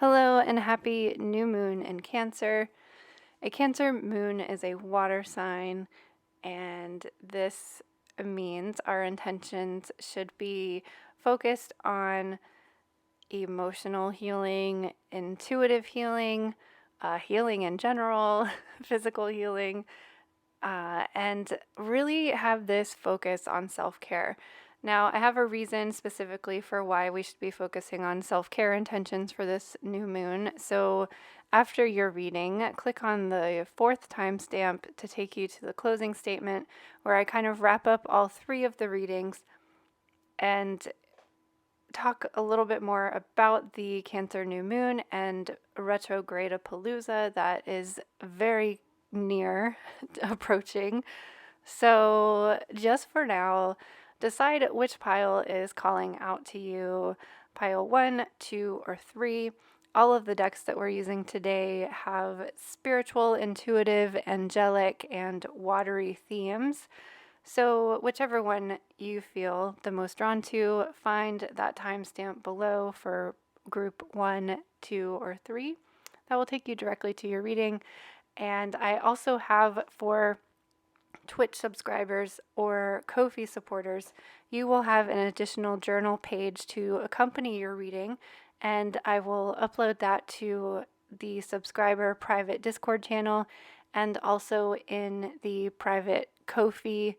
Hello and happy new moon in Cancer. A Cancer moon is a water sign, and this means our intentions should be focused on emotional healing, intuitive healing, healing in general, physical healing, and really have this focus on self care. Now, I have a reason specifically for why we should be focusing on self care intentions for this new moon. So, after your reading, click on the fourth timestamp to take you to the closing statement, where I kind of wrap up all three of the readings and talk a little bit more about the Cancer new moon and retrograde-a-palooza that is very near approaching. So, just for now, decide which pile is calling out to you, pile 1, 2, or 3. All of the decks that we're using today have spiritual, intuitive, angelic, and watery themes. So, whichever one you feel the most drawn to, find that timestamp below for group 1, 2, or 3. That will take you directly to your reading. And I also have for Twitch subscribers or Ko-fi supporters, you will have an additional journal page to accompany your reading, and I will upload that to the subscriber private Discord channel and also in the private Ko-fi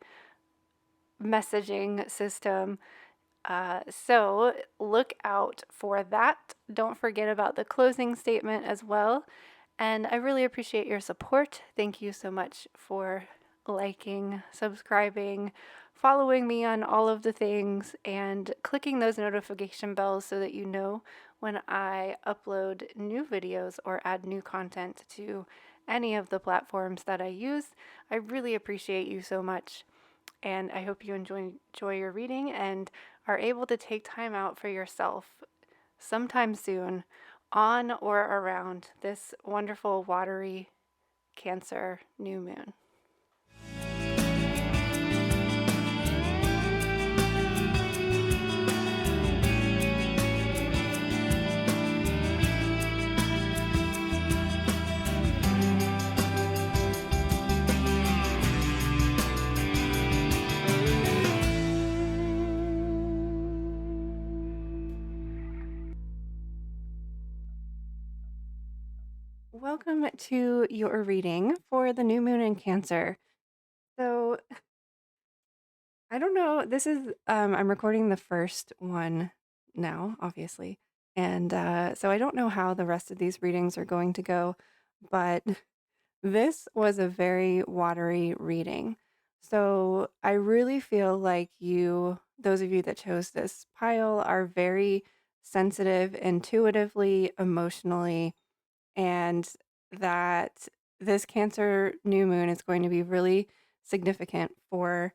messaging system. So look out for that. Don't forget about the closing statement as well. And I really appreciate your support. Thank you so much for liking, subscribing, following me on all of the things, and clicking those notification bells so that you know when I upload new videos or add new content to any of the platforms that I use. I really appreciate you so much, and I hope you enjoy your reading and are able to take time out for yourself sometime soon on or around this wonderful watery Cancer new moon. Welcome to your reading for the new moon in Cancer. So, I don't know, this is, I'm recording the first one now, obviously. And so I don't know how the rest of these readings are going to go, but this was a very watery reading. So I really feel like those of you that chose this pile, are very sensitive intuitively, emotionally, and that this Cancer new moon is going to be really significant for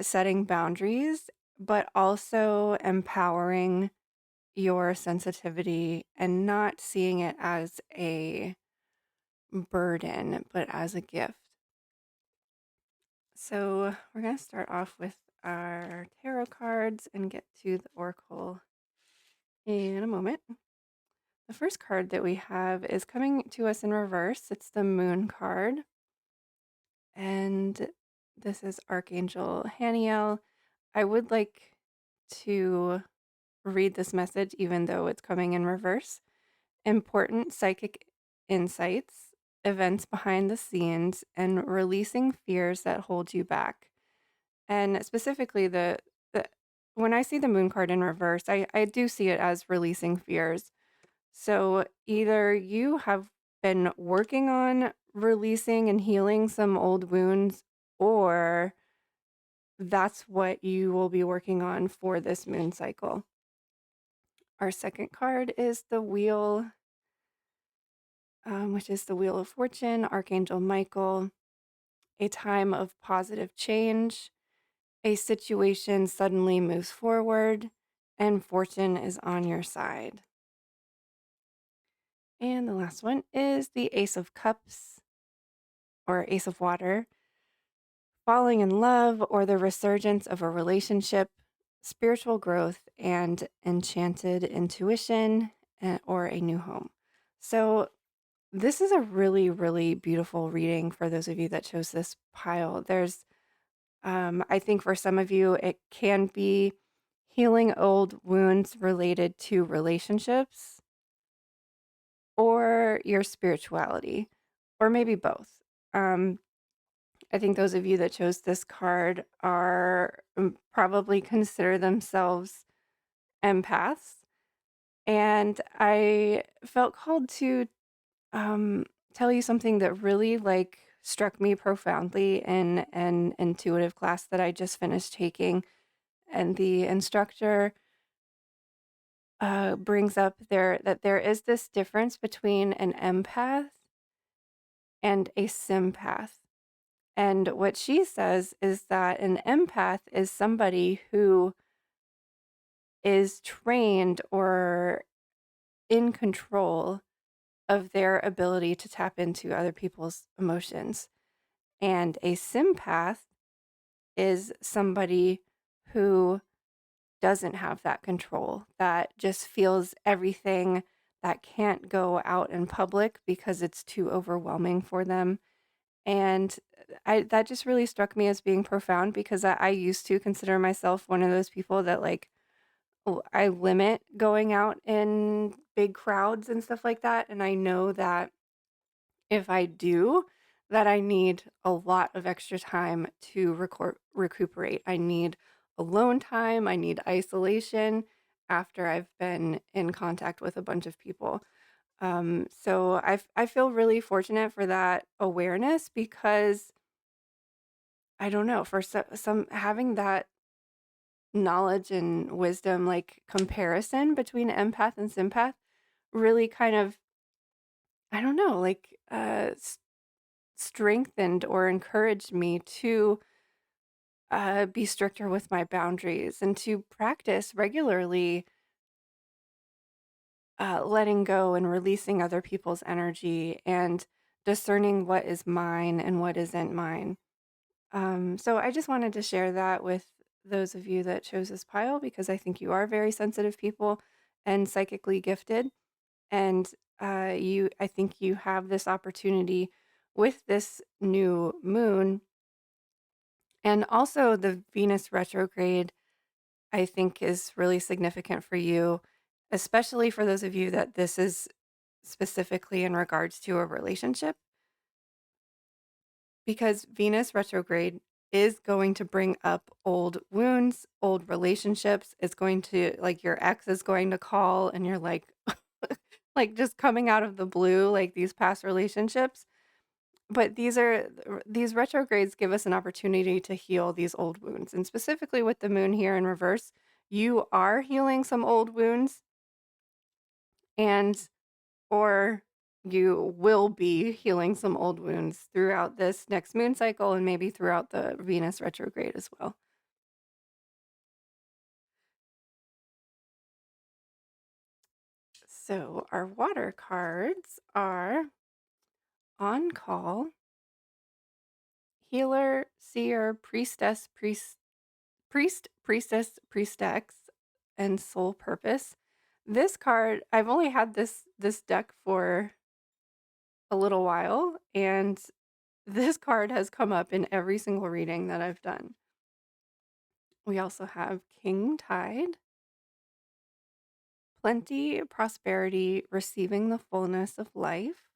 setting boundaries, but also empowering your sensitivity and not seeing it as a burden, but as a gift. So we're going to start off with our tarot cards and get to the oracle in a moment. The first card that we have is coming to us in reverse. It's the Moon card. And this is Archangel Haniel. I would like to read this message even though it's coming in reverse. Important psychic insights, events behind the scenes, and releasing fears that hold you back. And specifically, the when I see the moon card in reverse, I do see it as releasing fears. So either you have been working on releasing and healing some old wounds, or that's what you will be working on for this moon cycle. Our second card is the Wheel, which is the Wheel of Fortune, Archangel Michael. A time of positive change. A situation suddenly moves forward, and fortune is on your side. And the last one is the Ace of Cups, or Ace of Water. Falling in love or the resurgence of a relationship, spiritual growth, and enchanted intuition. or a new home. So this is a really, really beautiful reading for those of you that chose this pile. I think for some of you, it can be healing old wounds related to relationships or your spirituality, or maybe both. Um, I think those of you that chose this card are probably consider themselves empaths. And I felt called to tell you something that really struck me profoundly in an intuitive class that I just finished taking. And the instructor brings up that there is this difference between an empath and a sympath. And what she says is that an empath is somebody who is trained or in control of their ability to tap into other people's emotions. And a sympath is somebody who doesn't have that control, that just feels everything, that can't go out in public because it's too overwhelming for them. And that just really struck me as being profound because I used to consider myself one of those people that I limit going out in big crowds and stuff like that. And I know that if I do, that I need a lot of extra time to recuperate. I need alone time, I need isolation after I've been in contact with a bunch of people. So I feel really fortunate for that awareness because I don't know, for some having that knowledge and wisdom, like comparison between empath and sympath, really kind of, I don't know, strengthened or encouraged me to be stricter with my boundaries and to practice regularly letting go and releasing other people's energy and discerning what is mine and what isn't mine. So I just wanted to share that with those of you that chose this pile because I think you are very sensitive people and psychically gifted. And I think you have this opportunity with this new moon and also the Venus retrograde, I think is really significant for you, especially for those of you that this is specifically in regards to a relationship, because Venus retrograde is going to bring up old wounds, old relationships. It's going to, like, your ex is going to call and you're like, like just coming out of the blue, like these past relationships. But these retrogrades give us an opportunity to heal these old wounds. And specifically with the moon here in reverse, you are healing some old wounds and or you will be healing some old wounds throughout this next moon cycle and maybe throughout the Venus retrograde as well. So our water cards are on call, healer, seer, priestess, priestess, priestess, and soul purpose. This card, I've only had this deck for a little while, and this card has come up in every single reading that I've done. We also have King Tide, plenty, prosperity, receiving the fullness of life,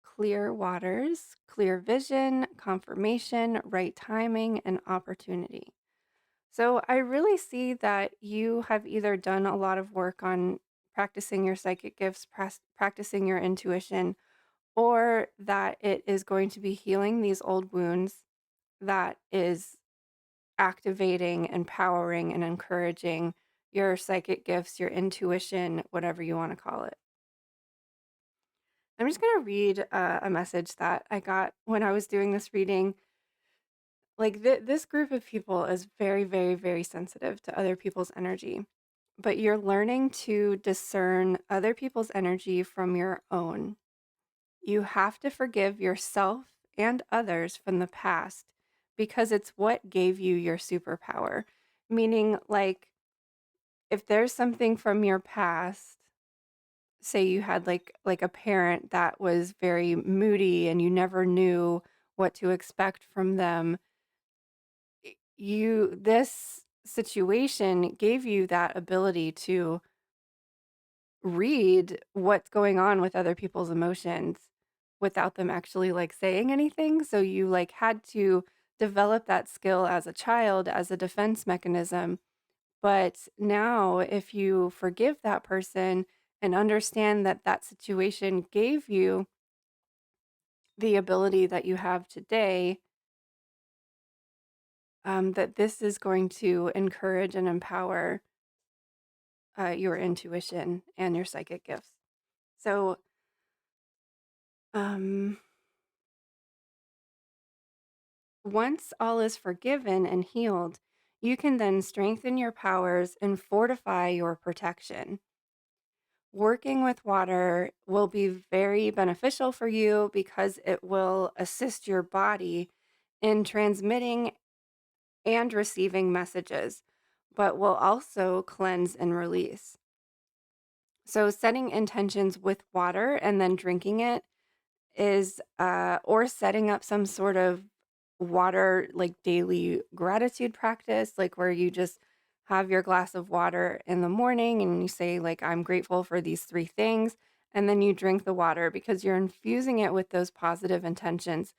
clear waters, clear vision, confirmation, right timing, and opportunity. So I really see that you have either done a lot of work on practicing your psychic gifts, practicing your intuition, or that it is going to be healing these old wounds, that is activating, empowering, and encouraging your psychic gifts, your intuition, whatever you want to call it. I'm just going to read a message that I got when I was doing this reading. Like, this group of people is very, very, very sensitive to other people's energy, but you're learning to discern other people's energy from your own. You have to forgive yourself and others from the past because it's what gave you your superpower. Meaning, like, if there's something from your past, say you had like a parent that was very moody and you never knew what to expect from them, this situation gave you that ability to read what's going on with other people's emotions without them actually like saying anything. So you like had to develop that skill as a child as a defense mechanism. But now, if you forgive that person and understand that that situation gave you the ability that you have today, that this is going to encourage and empower your intuition and your psychic gifts. So, um, once all is forgiven and healed, you can then strengthen your powers and fortify your protection. Working with water will be very beneficial for you because it will assist your body in transmitting and receiving messages, but will also cleanse and release. So, setting intentions with water and then drinking it is, or setting up some sort of water, like daily gratitude practice, like where you just have your glass of water in the morning and you say, like, I'm grateful for these three things. And then you drink the water because you're infusing it with those positive intentions.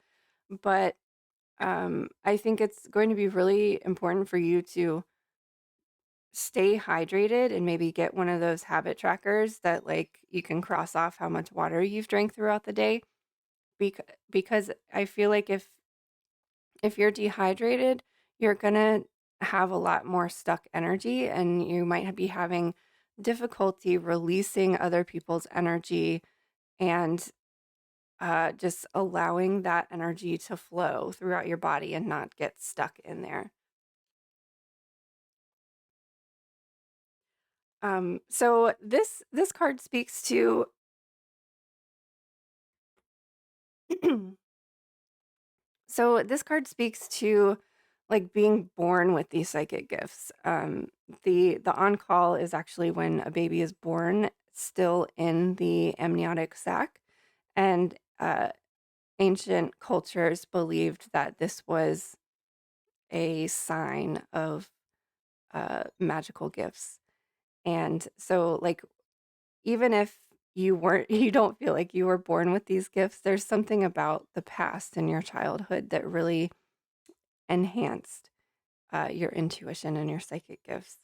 But I think it's going to be really important for you to stay hydrated and maybe get one of those habit trackers that like you can cross off how much water you've drank throughout the day. Because I feel like if you're dehydrated, you're gonna have a lot more stuck energy and you might be having difficulty releasing other people's energy and just allowing that energy to flow throughout your body and not get stuck in there. So this card speaks to so this card speaks to like being born with these psychic gifts. The on call is actually when a baby is born, still in the amniotic sac, and ancient cultures believed that this was a sign of magical gifts. And so, like, even if you don't feel like you were born with these gifts, there's something about the past in your childhood that really enhanced your intuition and your psychic gifts.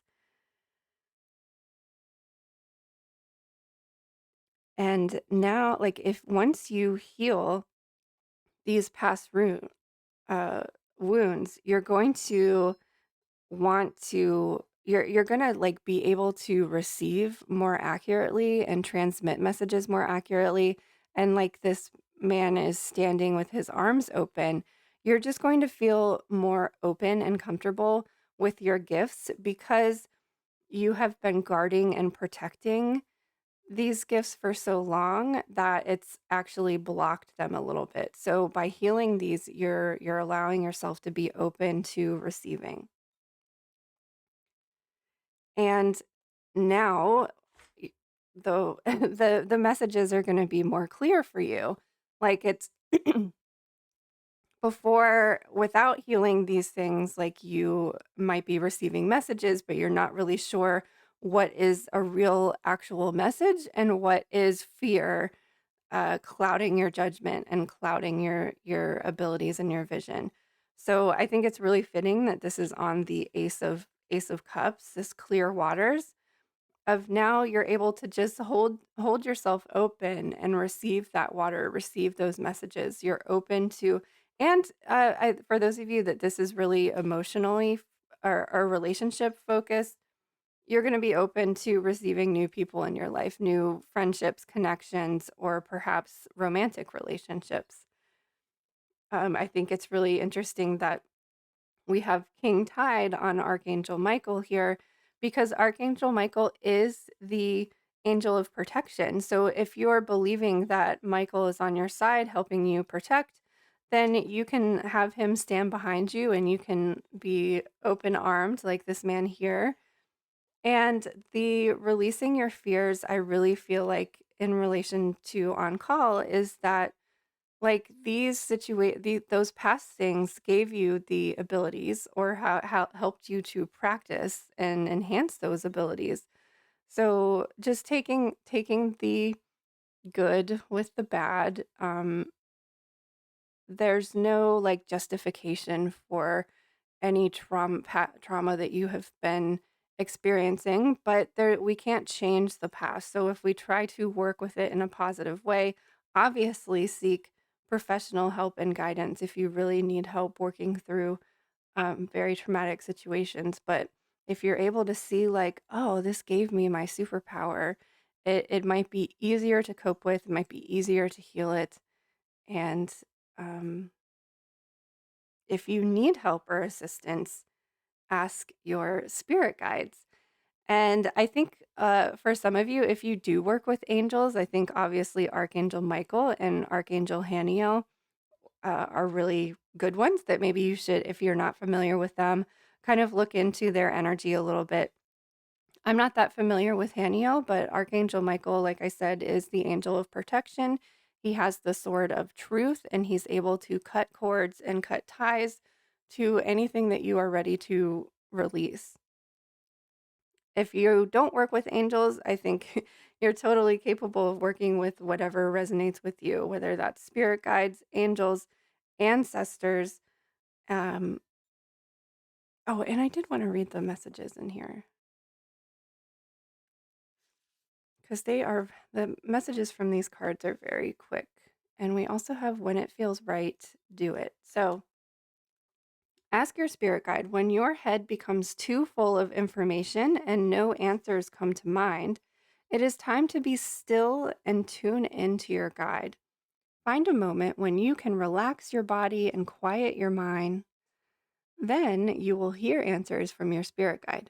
And now, like, if once you heal these past uh, wounds, you're going to want to you're going to like be able to receive more accurately and transmit messages more accurately, and like this man is standing with his arms open, you're just going to feel more open and comfortable with your gifts because you have been guarding and protecting these gifts for so long that it's actually blocked them a little bit. So by healing these, you're allowing yourself to be open to receiving. And now the the messages are going to be more clear for you. Like it's before, without healing these things, like you might be receiving messages but you're not really sure what is a real actual message and what is fear clouding your judgment and clouding your abilities and your vision. So I think it's really fitting that this is on the Ace of Cups, this clear waters of now you're able to just hold yourself open and receive that water, receive those messages. You're open to, and for those of you that this is really emotionally or relationship focused, you're going to be open to receiving new people in your life, new friendships, connections, or perhaps romantic relationships. I think it's really interesting that we have King Tide on Archangel Michael here because Archangel Michael is the angel of protection. So if you're believing that Michael is on your side helping you protect, then you can have him stand behind you and you can be open armed like this man here. And the releasing your fears, I really feel like in relation to on call is that like those past things gave you the abilities or how helped you to practice and enhance those abilities. So just taking the good with the bad, there's no like justification for any trauma that you have been experiencing, but there we can't change the past. So if we try to work with it in a positive way, obviously seek professional help and guidance if you really need help working through very traumatic situations. But if you're able to see like, oh, this gave me my superpower, it might be easier to cope with, it might be easier to heal it. And um, if you need help or assistance, ask your spirit guides. And I think for some of you, if you do work with angels, I think obviously Archangel Michael and Archangel Haniel are really good ones that maybe you should, if you're not familiar with them, kind of look into their energy a little bit. I'm not that familiar with Haniel, but Archangel Michael, like I said, is the angel of protection. He has the sword of truth, and he's able to cut cords and cut ties to anything that you are ready to release. If you don't work with angels, I think you're totally capable of working with whatever resonates with you, whether that's spirit guides, angels, ancestors. Um, oh, and I did want to read the messages in here because the messages from these cards are very quick. And we also have when it feels right, do it. So ask your spirit guide when your head becomes too full of information and no answers come to mind. It is time to be still and tune into your guide. Find a moment when you can relax your body and quiet your mind. Then you will hear answers from your spirit guide.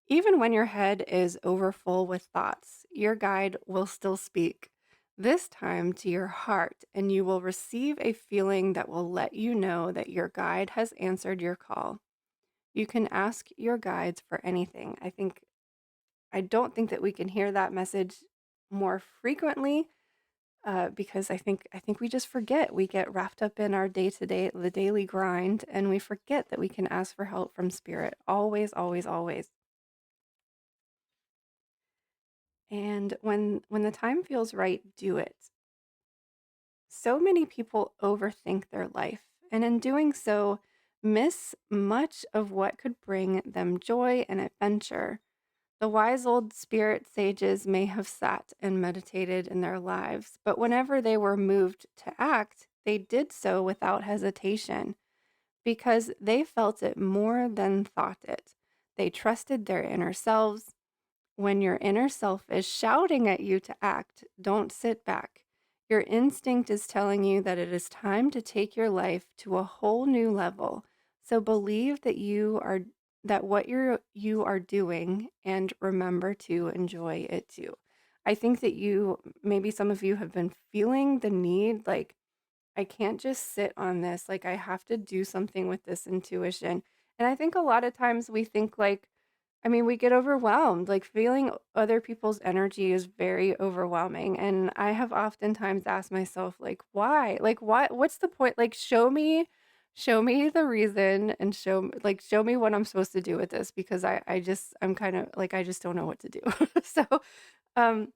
Even when your head is overfull with thoughts, your guide will still speak, this time to your heart, and you will receive a feeling that will let you know that your guide has answered your call. You can ask your guides for anything. I don't think that we can hear that message more frequently because I think we just forget. We get wrapped up in our day to day, the daily grind, and we forget that we can ask for help from spirit. Always, always, always. And when the time feels right, do it. So many people overthink their life, and in doing so, miss much of what could bring them joy and adventure. The wise old spirit sages may have sat and meditated in their lives, but whenever they were moved to act, they did so without hesitation because they felt it more than thought it. They trusted their inner selves. When your inner self is shouting at you to act, don't sit back. Your instinct is telling you that it is time to take your life to a whole new level. So believe that what you are doing and remember to enjoy it too. I think that maybe some of you have been feeling the need like I can't just sit on this, like I have to do something with this intuition. And I think a lot of times we think like I mean, we get overwhelmed. Like feeling other people's energy is very overwhelming. And I have oftentimes asked myself, like, why? Like, what's the point? Like, show me the reason and show me what I'm supposed to do with this because I'm kind of like, I just don't know what to do. So, um,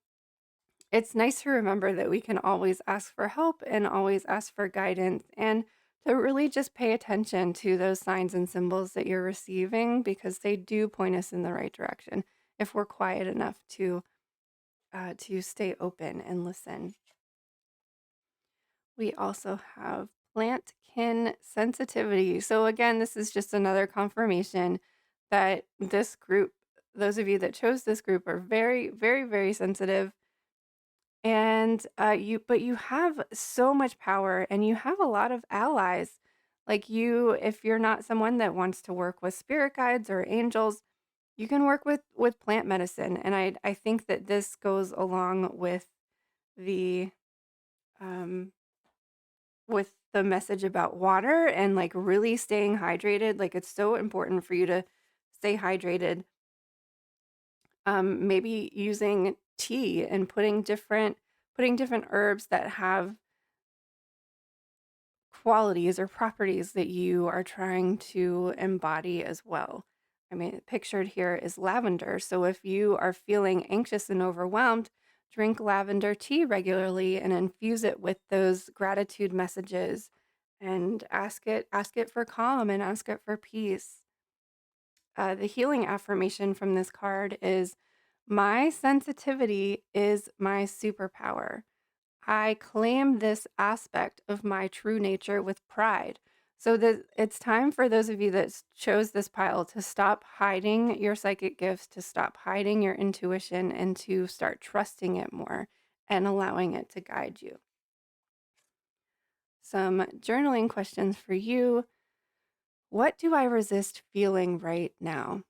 it's nice to remember that we can always ask for help and always ask for guidance and to really just pay attention to those signs and symbols that you're receiving because they do point us in the right direction if we're quiet enough to stay open and listen. We also have plant kin sensitivity. So again, this is just another confirmation that this group, those of you that chose this group, are very, very, very sensitive. And but you have so much power and you have a lot of allies. Like if you're not someone that wants to work with spirit guides or angels, you can work with plant medicine. And I think that this goes along the um with the message about water and like really staying hydrated. Like it's so important for you to stay hydrated. Maybe using tea and putting different herbs that have qualities or properties that you are trying to embody as well. I mean, pictured here is lavender. So if you are feeling anxious and overwhelmed, drink lavender tea regularly and infuse it with those gratitude messages and ask it for calm and ask it for peace. The healing affirmation from this card is my sensitivity is my superpower. I claim this aspect of my true nature with pride. So it's time for those of you that chose this pile to stop hiding your psychic gifts, to stop hiding your intuition, and to start trusting it more and allowing it to guide you. Some journaling questions for you. What do I resist feeling right now?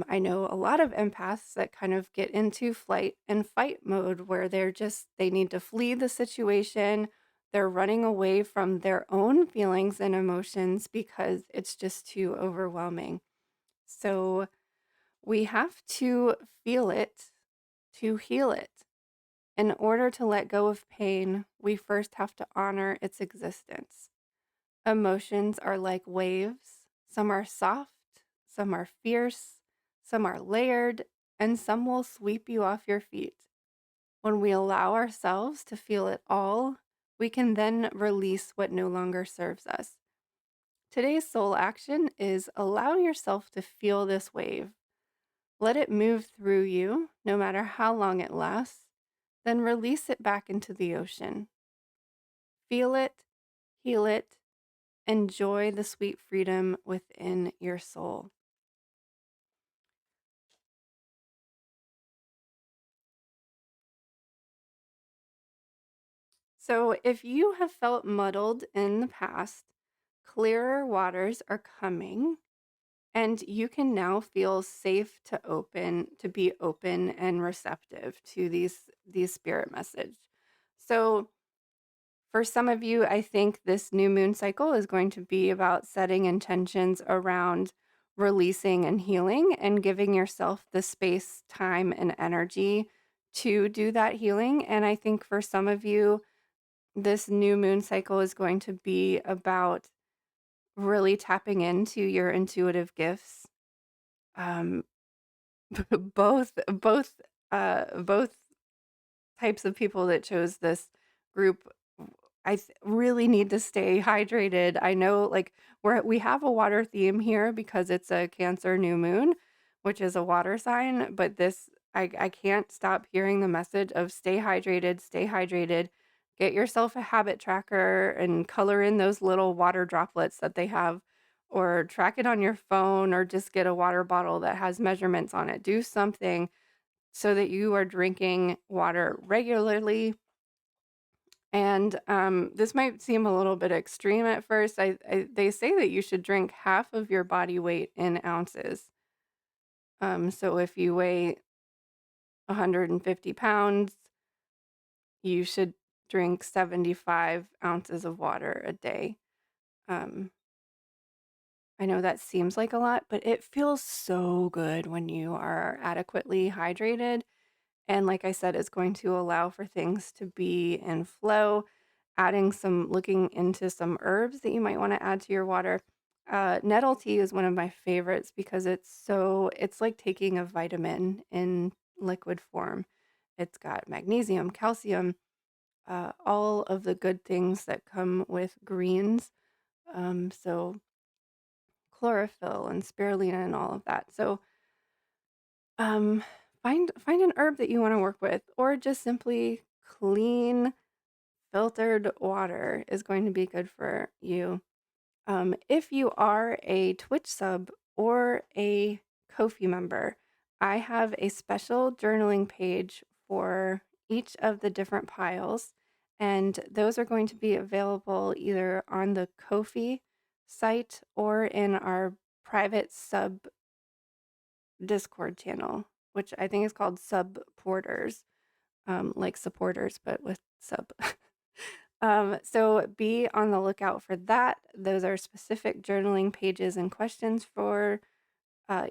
I know a lot of empaths that kind of get into flight and fight mode where they need to flee the situation. They're running away from their own feelings and emotions because it's just too overwhelming. So we have to feel it to heal it. In order to let go of pain, we first have to honor its existence. Emotions are like waves. Some are soft, some are fierce, some are layered, and some will sweep you off your feet. When we allow ourselves to feel it all, we can then release what no longer serves us. Today's soul action is allow yourself to feel this wave. Let it move through you, no matter how long it lasts, then release it back into the ocean. Feel it, heal it, enjoy the sweet freedom within your soul. So, if you have felt muddled in the past, clearer waters are coming, and you can now feel safe to be open and receptive to these spirit message. So, for some of you, I think this new moon cycle is going to be about setting intentions around releasing and healing and giving yourself the space, time, and energy to do that healing. And I think for some of you, this new moon cycle is going to be about really tapping into your intuitive gifts. Um, both types of people that chose this group really need to stay hydrated. I know like we have a water theme here because it's a Cancer new moon, which is a water sign, but this I can't stop hearing the message of stay hydrated, stay hydrated. Get yourself a habit tracker and color in those little water droplets that they have or track it on your phone or just get a water bottle that has measurements on it. Do something so that you are drinking water regularly. And this might seem a little bit extreme at first. They say that you should drink half of your body weight in ounces. So if you weigh 150 pounds, you should drink 75 ounces of water a day. Um, I know that seems like a lot, but it feels so good when you are adequately hydrated. And like I said, it's going to allow for things to be in flow, looking into some herbs that you might want to add to your water. Nettle tea is one of my favorites because it's like taking a vitamin in liquid form. It's got magnesium, calcium, all of the good things that come with greens. So chlorophyll and spirulina and all of that. So um, find an herb that you want to work with, or just simply clean filtered water is going to be good for you. If you are a Twitch sub or a Ko-fi member, I have a special journaling page for each of the different piles, and those are going to be available either on the Ko-fi site or in our private sub Discord channel, which I think is called Sub Porters, like supporters, but with sub. So be on the lookout for that. Those are specific journaling pages and questions for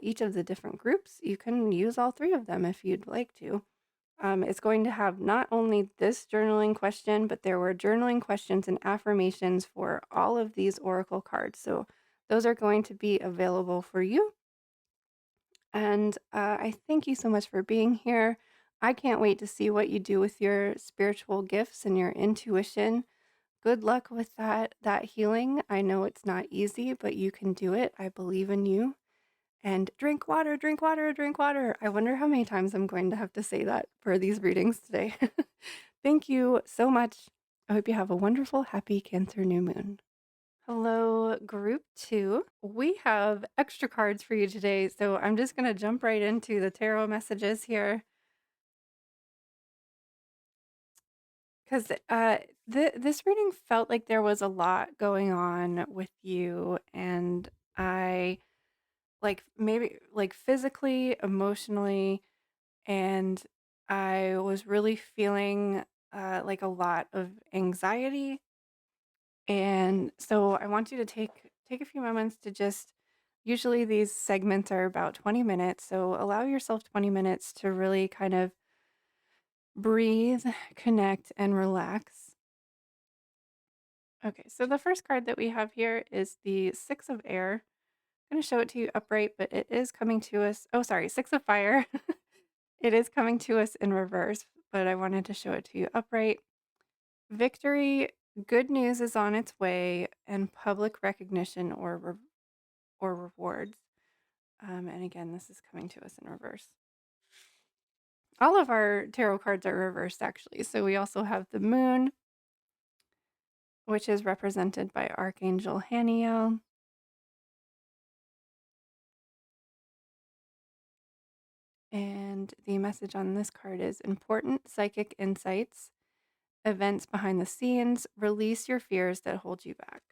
each of the different groups. You can use all three of them if you'd like to. It's going to have not only this journaling question, but there were journaling questions and affirmations for all of these oracle cards. So those are going to be available for you. And I thank you so much for being here. I can't wait to see what you do with your spiritual gifts and your intuition. Good luck with that healing. I know it's not easy, but you can do it. I believe in you. And drink water, drink water, drink water. I wonder how many times I'm going to have to say that for these readings today. Thank you so much. I hope you have a wonderful, happy Cancer new moon. Hello, group 2. We have extra cards for you today, so I'm just going to jump right into the tarot messages here. Because this reading felt like there was a lot going on with you, and I maybe physically, emotionally, and I was really feeling like a lot of anxiety. And so I want you to take a few moments to just usually these segments are about 20 minutes, so allow yourself 20 minutes to really kind of breathe, connect, and relax. Okay, so the first card that we have here is the Six of Air. I'm going to show it to you upright, but it is coming to us. Oh, sorry, Six of Fire. It is coming to us in reverse, but I wanted to show it to you upright. Victory, good news is on its way, and public recognition or rewards. And again, this is coming to us in reverse. All of our tarot cards are reversed, actually. So we also have the Moon, which is represented by Archangel Haniel. And the message on this card is important psychic insights, events behind the scenes, release your fears that hold you back.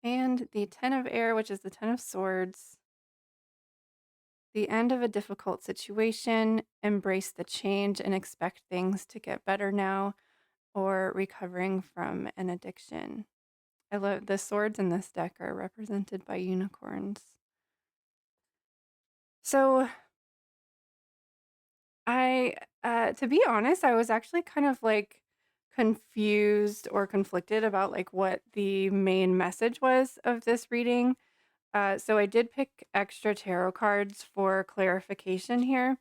And the Ten of Air, which is the Ten of Swords, the end of a difficult situation, embrace the change and expect things to get better now, or recovering from an addiction. I love the swords in this deck are represented by unicorns. So to be honest, I was actually kind of like confused or conflicted about like what the main message was of this reading. So I did pick extra tarot cards for clarification here,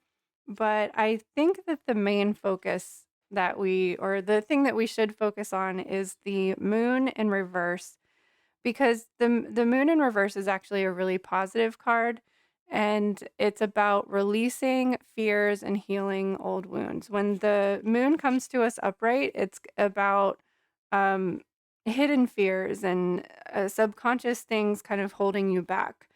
but I think that the main focus or the thing that we should focus on is the moon in reverse, because the moon in reverse is actually a really positive card, and it's about releasing fears and healing old wounds. When the moon comes to us upright, it's about um, hidden fears and subconscious things kind of holding you back.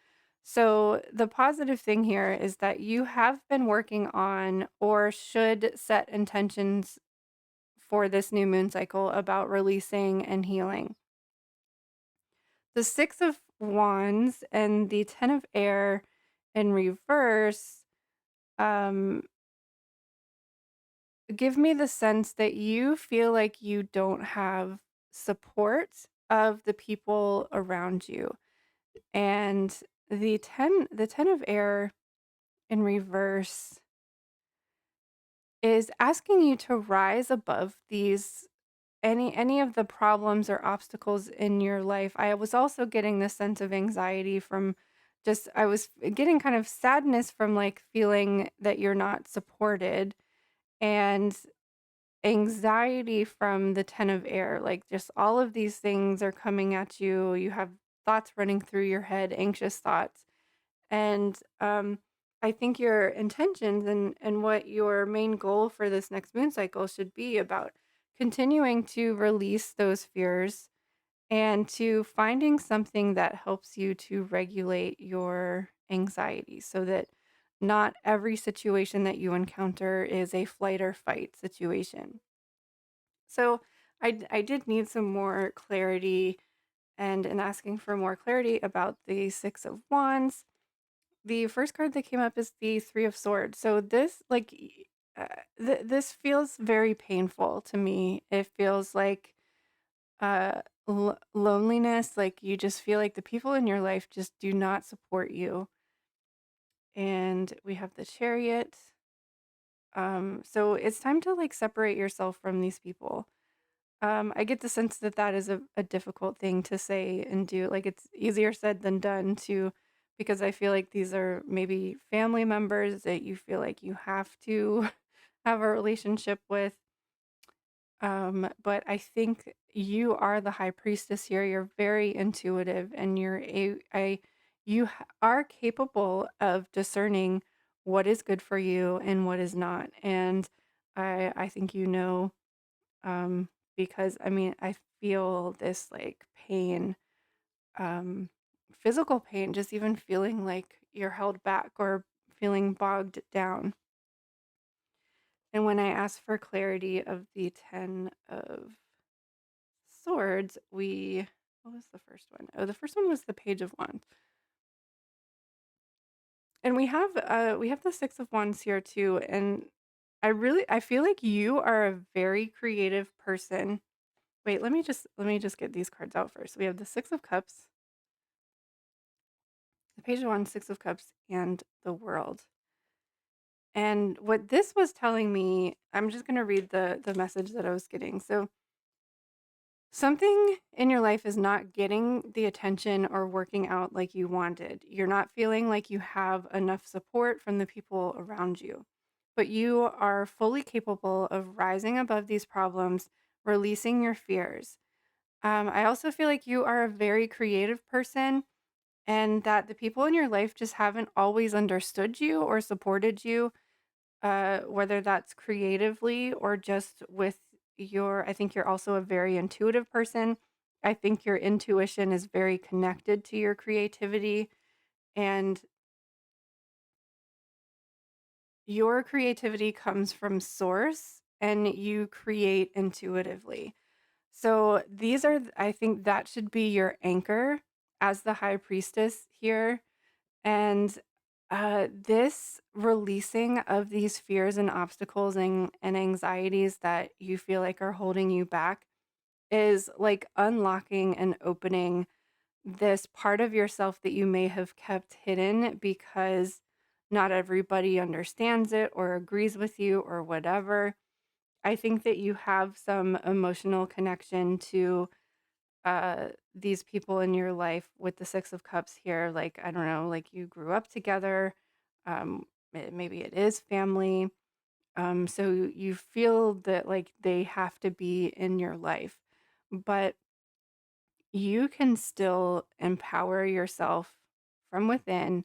So the positive thing here is that you have been working on or should set intentions for this new moon cycle about releasing and healing. The Six of Wands and the Ten of Air in reverse give me the sense that you feel like you don't have support of the people around you. And the ten of Air in reverse is asking you to rise above these any of the problems or obstacles in your life. I was also getting this sense of anxiety from just I was getting kind of sadness from like feeling that you're not supported, and anxiety from the 10 of air. Like just all of these things are coming at you. You have thoughts running through your head, anxious thoughts. And I think your intentions and what your main goal for this next moon cycle should be about continuing to release those fears and to finding something that helps you to regulate your anxiety so that not every situation that you encounter is a flight or fight situation. So I did need some more clarity, and in asking for more clarity about the Six of Wands, the first card that came up is the Three of Swords. So this, like, uh, this feels very painful to me. It feels like uh, loneliness, like you just feel like the people in your life just do not support you. And we have the Chariot. So it's time to like separate yourself from these people. I get the sense that that is a difficult thing to say and do. Like it's easier said than done to, because I feel like these are maybe family members that you feel like you have to have a relationship with. But I think you are the high priestess here. You're very intuitive and are capable of discerning what is good for you and what is not. And I think you know, um, because I mean, I feel this like pain, um, physical pain, just even feeling like you're held back or feeling bogged down. And when I asked for clarity of the 10 of Swords, what was the first one? Oh, the first one was the Page of Wands. And we have the Six of Wands here too, and I feel like you are a very creative person. Wait, let me just get these cards out first. We have the Six of Cups, the Page of Wands, Six of Cups, and the World. And what this was telling me, I'm just going to read the message that I was getting. So, something in your life is not getting the attention or working out like you wanted. You're not feeling like you have enough support from the people around you. But you are fully capable of rising above these problems, releasing your fears. I also feel like you are a very creative person and that the people in your life just haven't always understood you or supported you, whether that's creatively or just with I think you're also a very intuitive person. I think your intuition is very connected to your creativity, and your creativity comes from source and you create intuitively. So I think that should be your anchor as the high priestess here. And this releasing of these fears and obstacles and anxieties that you feel like are holding you back is like unlocking and opening this part of yourself that you may have kept hidden because not everybody understands it or agrees with you or whatever. I think that you have some emotional connection to these people in your life with the Six of Cups here. Like, I don't know, like you grew up together. Maybe it is family. So you feel that like they have to be in your life, but you can still empower yourself from within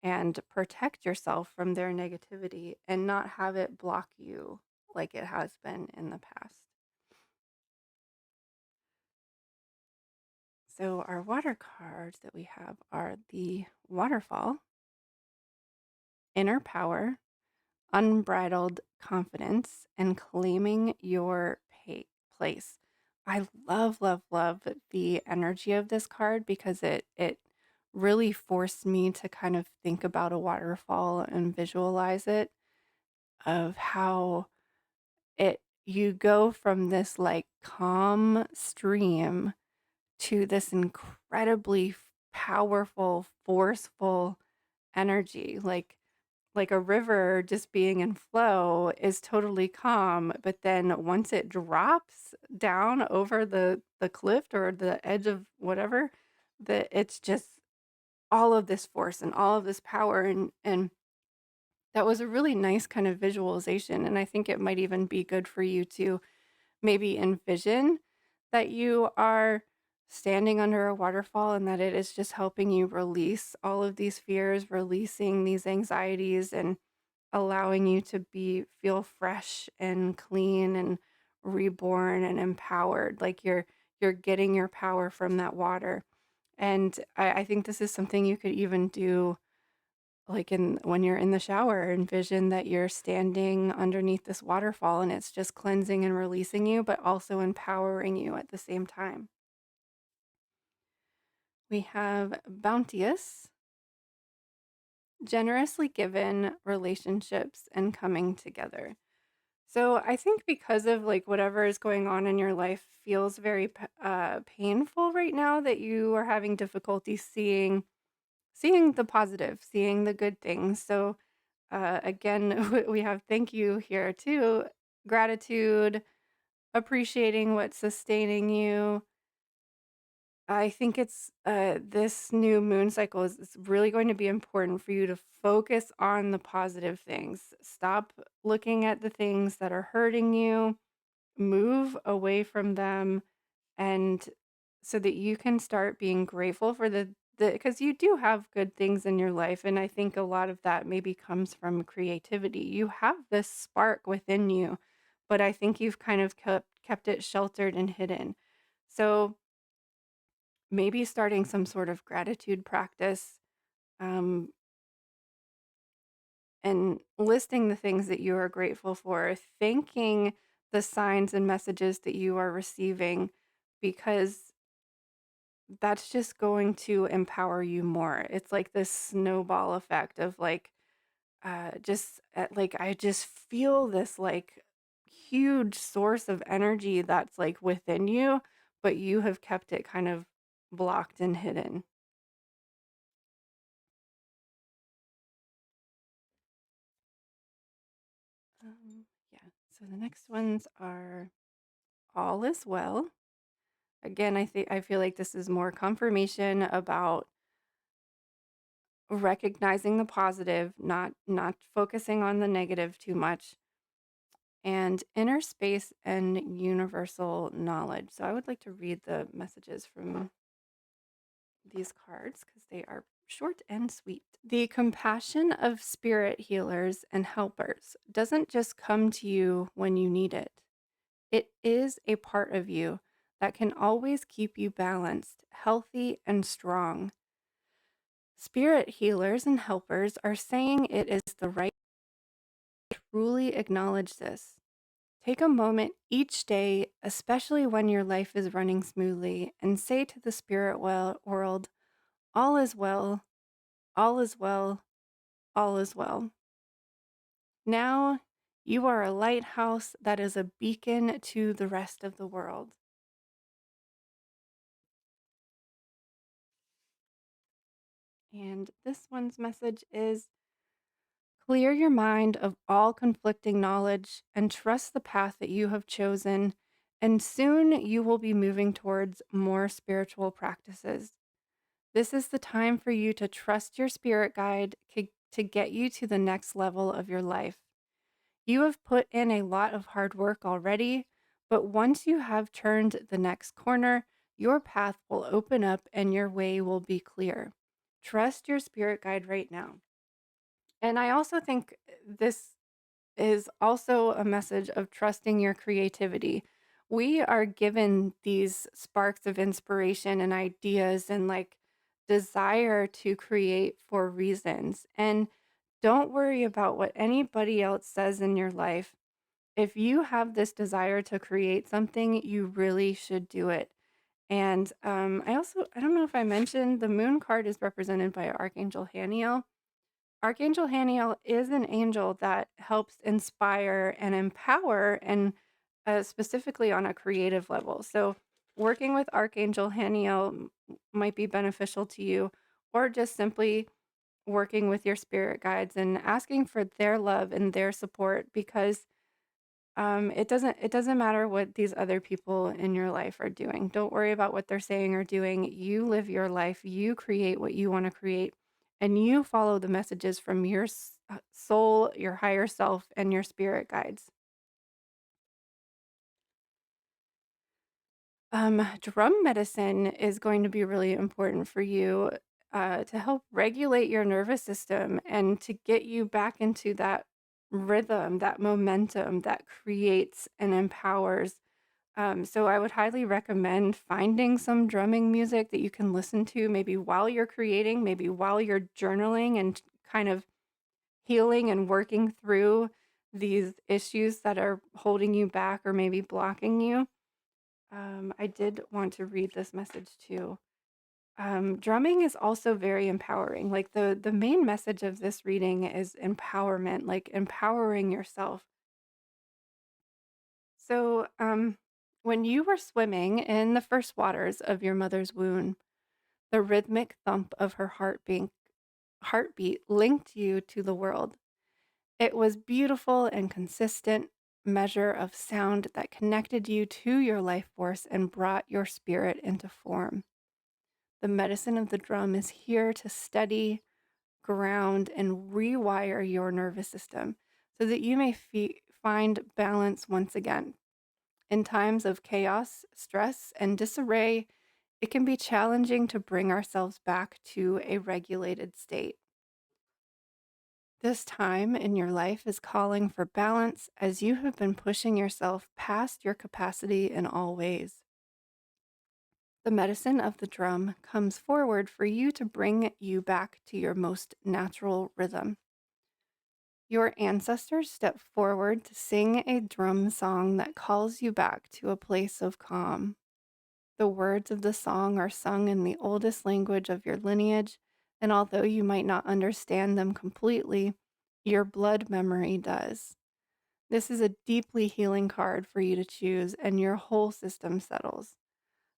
and protect yourself from their negativity and not have it block you like it has been in the past. So, our water cards that we have are the Waterfall, Inner Power, Unbridled Confidence, and Claiming Your Place. I love, love, love the energy of this card because it really forced me to kind of think about a waterfall and visualize it, of how you go from this like calm stream to this incredibly powerful, forceful energy. Like a river just being in flow is totally calm, but then once it drops down over the cliff or the edge of whatever, it's just all of this force and all of this power, and that was a really nice kind of visualization, and I think it might even be good for you to maybe envision that you are standing under a waterfall and that it is just helping you release all of these fears, releasing these anxieties, and allowing you to feel fresh and clean and reborn and empowered. Like you're getting your power from that water. And I think this is something you could even do like in when you're in the shower, envision that you're standing underneath this waterfall and it's just cleansing and releasing you, but also empowering you at the same time. We have Bounteous, generously given relationships and coming together. So I think because of like whatever is going on in your life feels very painful right now, that you are having difficulty seeing the positive, seeing the good things. So again, we have thank you here too, gratitude, appreciating what's sustaining you. I think it's this new moon cycle is really going to be important for you to focus on the positive things. Stop looking at the things that are hurting you, move away from them, and so that you can start being grateful for the because you do have good things in your life, and I think a lot of that maybe comes from creativity. You have this spark within you, but I think you've kind of kept it sheltered and hidden. So maybe starting some sort of gratitude practice, um, and listing the things that you are grateful for, thanking the signs and messages that you are receiving, because that's just going to empower you more. It's like this snowball effect of like, like I just feel this like huge source of energy that's like within you, but you have kept it kind of blocked and hidden. Yeah. So the next ones are all is well. Again, I feel like this is more confirmation about recognizing the positive, not focusing on the negative too much, and inner space and universal knowledge. So I would like to read the messages from these cards because they are short and sweet. The compassion of spirit healers and helpers doesn't just come to you when you need it. It is a part of you that can always keep you balanced, healthy, and strong. Spirit healers and helpers are saying it is the right to truly acknowledge this. Take a moment each day, especially when your life is running smoothly, and say to the world, all is well, all is well, all is well. Now you are a lighthouse that is a beacon to the rest of the world. And this one's message is clear your mind of all conflicting knowledge and trust the path that you have chosen, and soon you will be moving towards more spiritual practices. This is the time for you to trust your spirit guide to get you to the next level of your life. You have put in a lot of hard work already, but once you have turned the next corner, your path will open up and your way will be clear. Trust your spirit guide right now. And I also think this is also a message of trusting your creativity. We are given these sparks of inspiration and ideas and like desire to create for reasons. And don't worry about what anybody else says in your life. If you have this desire to create something, you really should do it. And I don't know if I mentioned, the moon card is represented by Archangel Haniel. Archangel Haniel is an angel that helps inspire and empower, and specifically on a creative level. So, working with Archangel Haniel might be beneficial to you, or just simply working with your spirit guides and asking for their love and their support, because it doesn't matter what these other people in your life are doing. Don't worry about what they're saying or doing. You live your life. You create what you want to create, and you follow the messages from your soul, your higher self, and your spirit guides. Drum medicine is going to be really important for you to help regulate your nervous system and to get you back into that rhythm, that momentum that creates and empowers. So I would highly recommend finding some drumming music that you can listen to maybe while you're creating, maybe while you're journaling and kind of healing and working through these issues that are holding you back or maybe blocking you. I did want to read this message too. Drumming is also very empowering. Like the main message of this reading is empowerment, like empowering yourself. So, when you were swimming in the first waters of your mother's womb, the rhythmic thump of her heartbeat linked you to the world. It was beautiful and consistent measure of sound that connected you to your life force and brought your spirit into form. The medicine of the drum is here to steady, ground, and rewire your nervous system so that you may find balance once again. In times of chaos, stress, and disarray, it can be challenging to bring ourselves back to a regulated state. This time in your life is calling for balance as you have been pushing yourself past your capacity in all ways. The medicine of the drum comes forward for you to bring you back to your most natural rhythm. Your ancestors step forward to sing a drum song that calls you back to a place of calm. The words of the song are sung in the oldest language of your lineage, and although you might not understand them completely, your blood memory does. This is a deeply healing card for you to choose, and your whole system settles.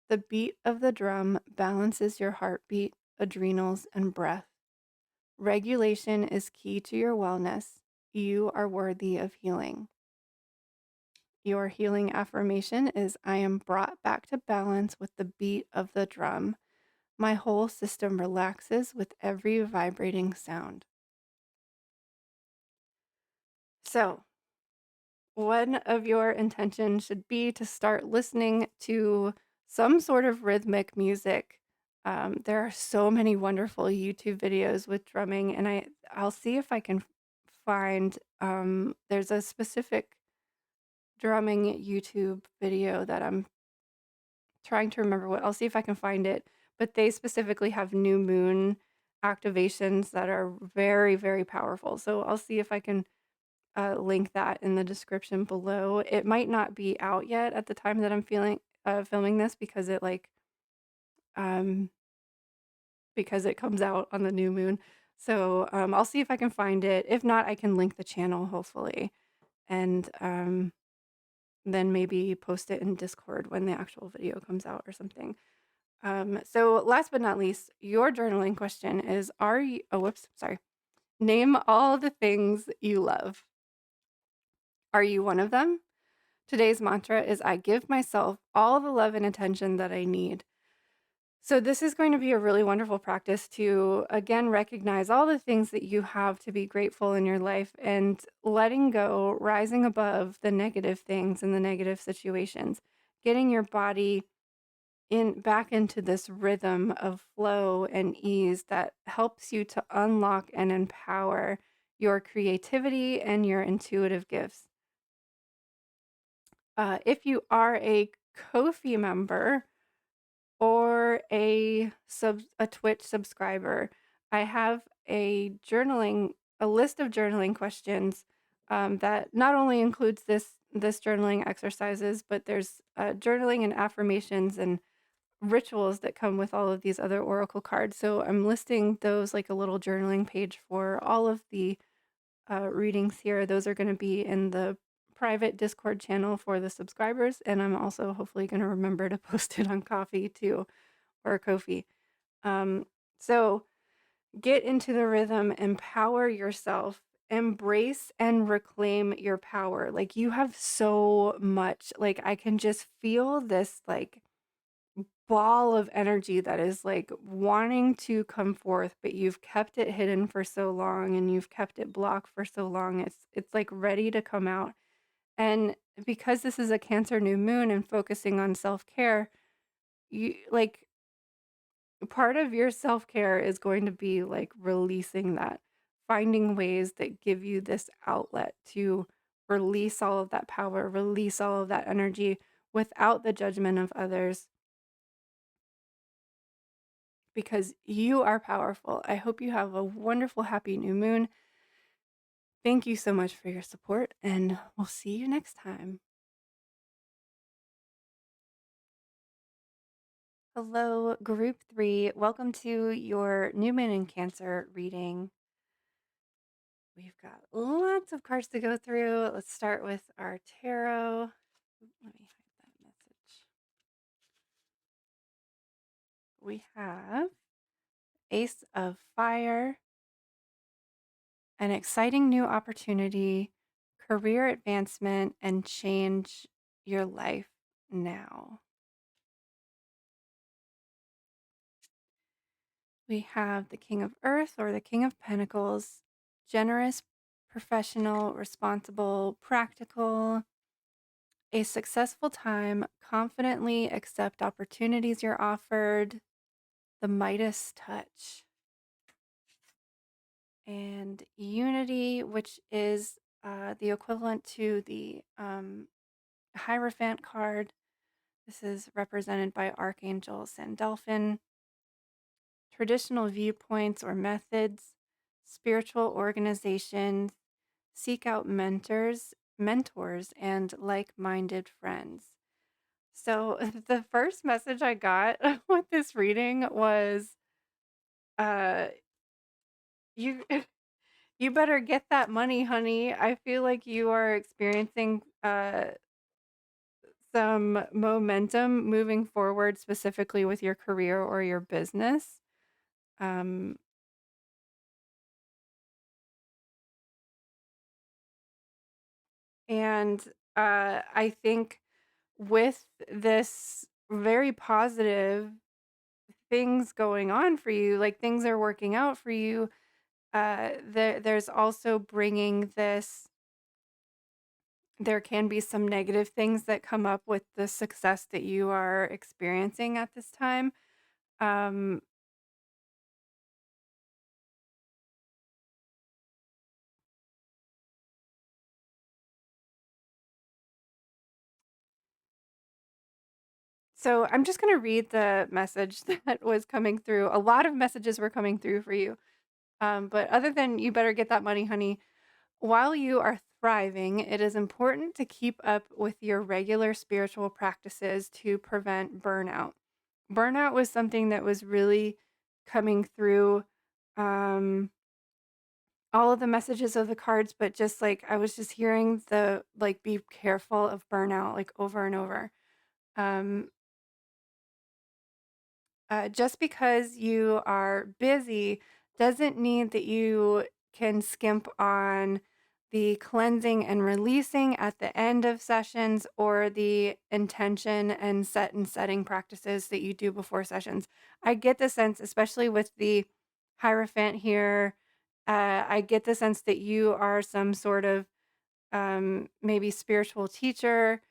The beat of the drum balances your heartbeat, adrenals, and breath. Regulation is key to your wellness. You are worthy of healing. Your healing affirmation is I am brought back to balance with the beat of the drum. My whole system relaxes with every vibrating sound. So, one of your intentions should be to start listening to some sort of rhythmic music. There are so many wonderful YouTube videos with drumming, and I'll see if I can find. There's a specific drumming YouTube video that I'm trying to remember what. I'll see if I can find it, but they specifically have new moon activations that are very, very powerful. So I'll see if I can link that in the description below. It might not be out yet at the time that I'm filming this um because it comes out on the new moon. So I'll see if I can find it. If not, I can link the channel hopefully, and then maybe post it in Discord when the actual video comes out or something. So last but not least, your journaling question is, are you, oh, whoops, sorry. Name all the things you love. Are you one of them? Today's mantra is I give myself all the love and attention that I need. So this is going to be a really wonderful practice to, again, recognize all the things that you have to be grateful in your life and letting go, rising above the negative things and the negative situations, getting your body back into this rhythm of flow and ease that helps you to unlock and empower your creativity and your intuitive gifts. If you are a Ko-fi member or a Twitch subscriber, I have a list of journaling questions that not only includes this journaling exercises, but there's journaling and affirmations and rituals that come with all of these other oracle cards. So I'm listing those like a little journaling page for all of the readings here. Those are going to be in the private Discord channel for the subscribers, and I'm also hopefully going to remember to post it on Coffee too, or Kofi. Um, so get into the rhythm, empower yourself, embrace and reclaim your power. Like you have so much. Like I can just feel this like ball of energy that is like wanting to come forth, but you've kept it hidden for so long and you've kept it blocked for so long. It's like ready to come out. And because this is a Cancer new moon and focusing on self-care, you like part of your self-care is going to be like releasing that, finding ways that give you this outlet to release all of that power, release all of that energy without the judgment of others because you are powerful. I hope you have a wonderful, happy new moon. Thank you so much for your support, and we'll see you next time. Hello, group 3. Welcome to your New Moon in Cancer reading. We've got lots of cards to go through. Let's start with our tarot. Let me hide that message. We have Ace of Fire, an exciting new opportunity, career advancement, and change your life now. We have the King of Earth or the King of Pentacles, generous, professional, responsible, practical, a successful time, confidently accept opportunities you're offered, the Midas touch, and unity, which is the equivalent to the Hierophant card. This is represented by Archangel Sandalphon. Traditional viewpoints or methods, spiritual organizations, seek out mentors, and like-minded friends. So the first message I got with this reading was, uh, you you better get that money, honey. I feel like you are experiencing some momentum moving forward, specifically with your career or your business. Um, and I think with this very positive things going on for you, like things are working out for you, there's also bringing this. There can be some negative things that come up with the success that you are experiencing at this time. Um, so I'm just going to read the message that was coming through. A lot of messages were coming through for you. But other than you better get that money, honey, while you are thriving, it is important to keep up with your regular spiritual practices to prevent burnout. Burnout was something that was really coming through all of the messages of the cards, but just like I was just hearing the like be careful of burnout like over and over. Um, just because you are busy doesn't mean that you can skimp on the cleansing and releasing at the end of sessions or the intention and setting practices that you do before sessions. I get the sense, especially with the Hierophant here, I get the sense that you are some sort of maybe spiritual teacher,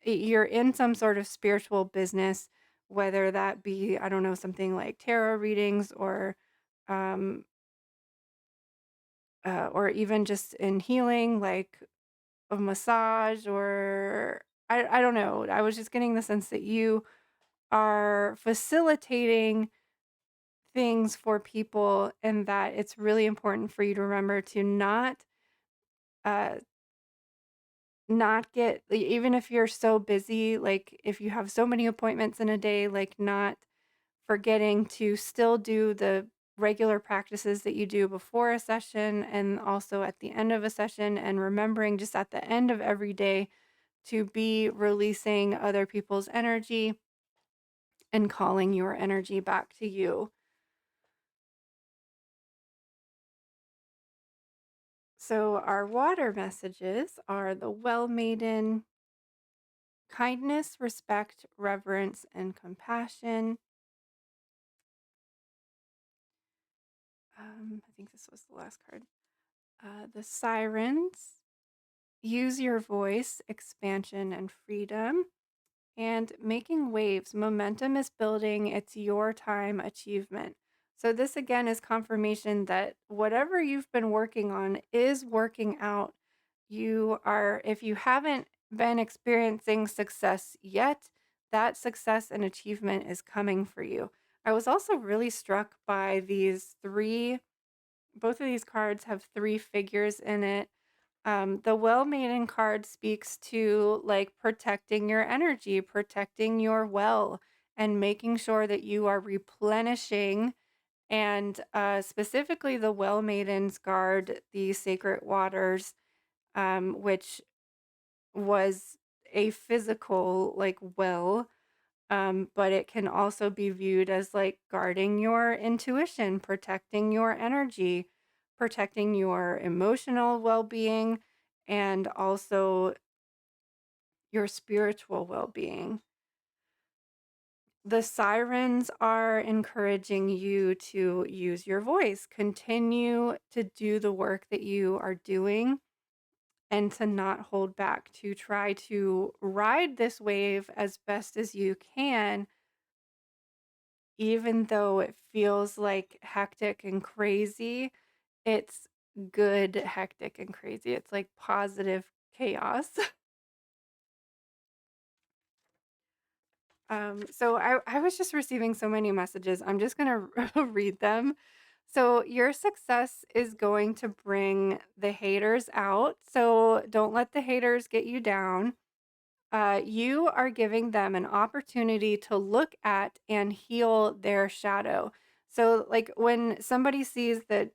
you're in some sort of spiritual business, whether that be, I don't know, something like tarot readings um, or even just in healing, like a massage or I don't know. I was just getting the sense that you are facilitating things for people and that it's really important for you to remember to uh, not get even if you're so busy, like, if you have so many appointments in a day, like, not forgetting to still do the regular practices that you do before a session and also at the end of a session, and remembering just at the end of every day to be releasing other people's energy and calling your energy back to you. So our water messages are the Well Maiden, kindness, respect, reverence, and compassion. I think this was the last card. The Sirens, use your voice, expansion, and freedom. And making waves, momentum is building, it's your time achievement. So, this again is confirmation that whatever you've been working on is working out. If you haven't been experiencing success yet, that success and achievement is coming for you. I was also really struck by these three, both of these cards have three figures in it. The Well Maiden card speaks to like protecting your energy, protecting your well, and making sure that you are replenishing. And specifically, the Well Maidens guard the sacred waters, which was a physical like well, but it can also be viewed as like guarding your intuition, protecting your energy, protecting your emotional well-being, and also your spiritual well-being. The sirens are encouraging you to use your voice, continue to do the work that you are doing, and to not hold back, to try to ride this wave as best as you can, even though it feels like hectic and crazy. It's good, hectic, and crazy. It's like positive chaos. So I was just receiving so many messages. I'm just gonna read them. So your success is going to bring the haters out. So don't let the haters get you down. You are giving them an opportunity to look at and heal their shadow. So like when somebody sees that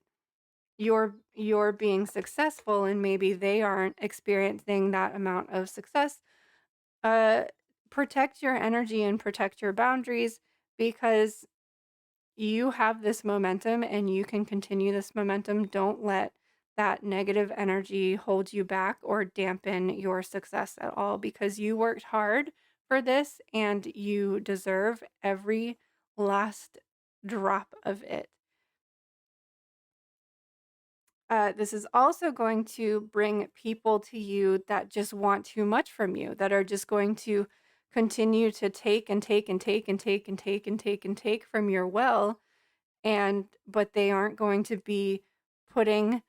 you're being successful and maybe they aren't experiencing that amount of success, uh protect your energy and protect your boundaries, because you have this momentum and you can continue this momentum. Don't let that negative energy hold you back or dampen your success at all, because you worked hard for this and you deserve every last drop of it. This is also going to bring people to you that just want too much from you, that are just going to continue to take and take and take and take and take and take and take from your well, and but they aren't going to be putting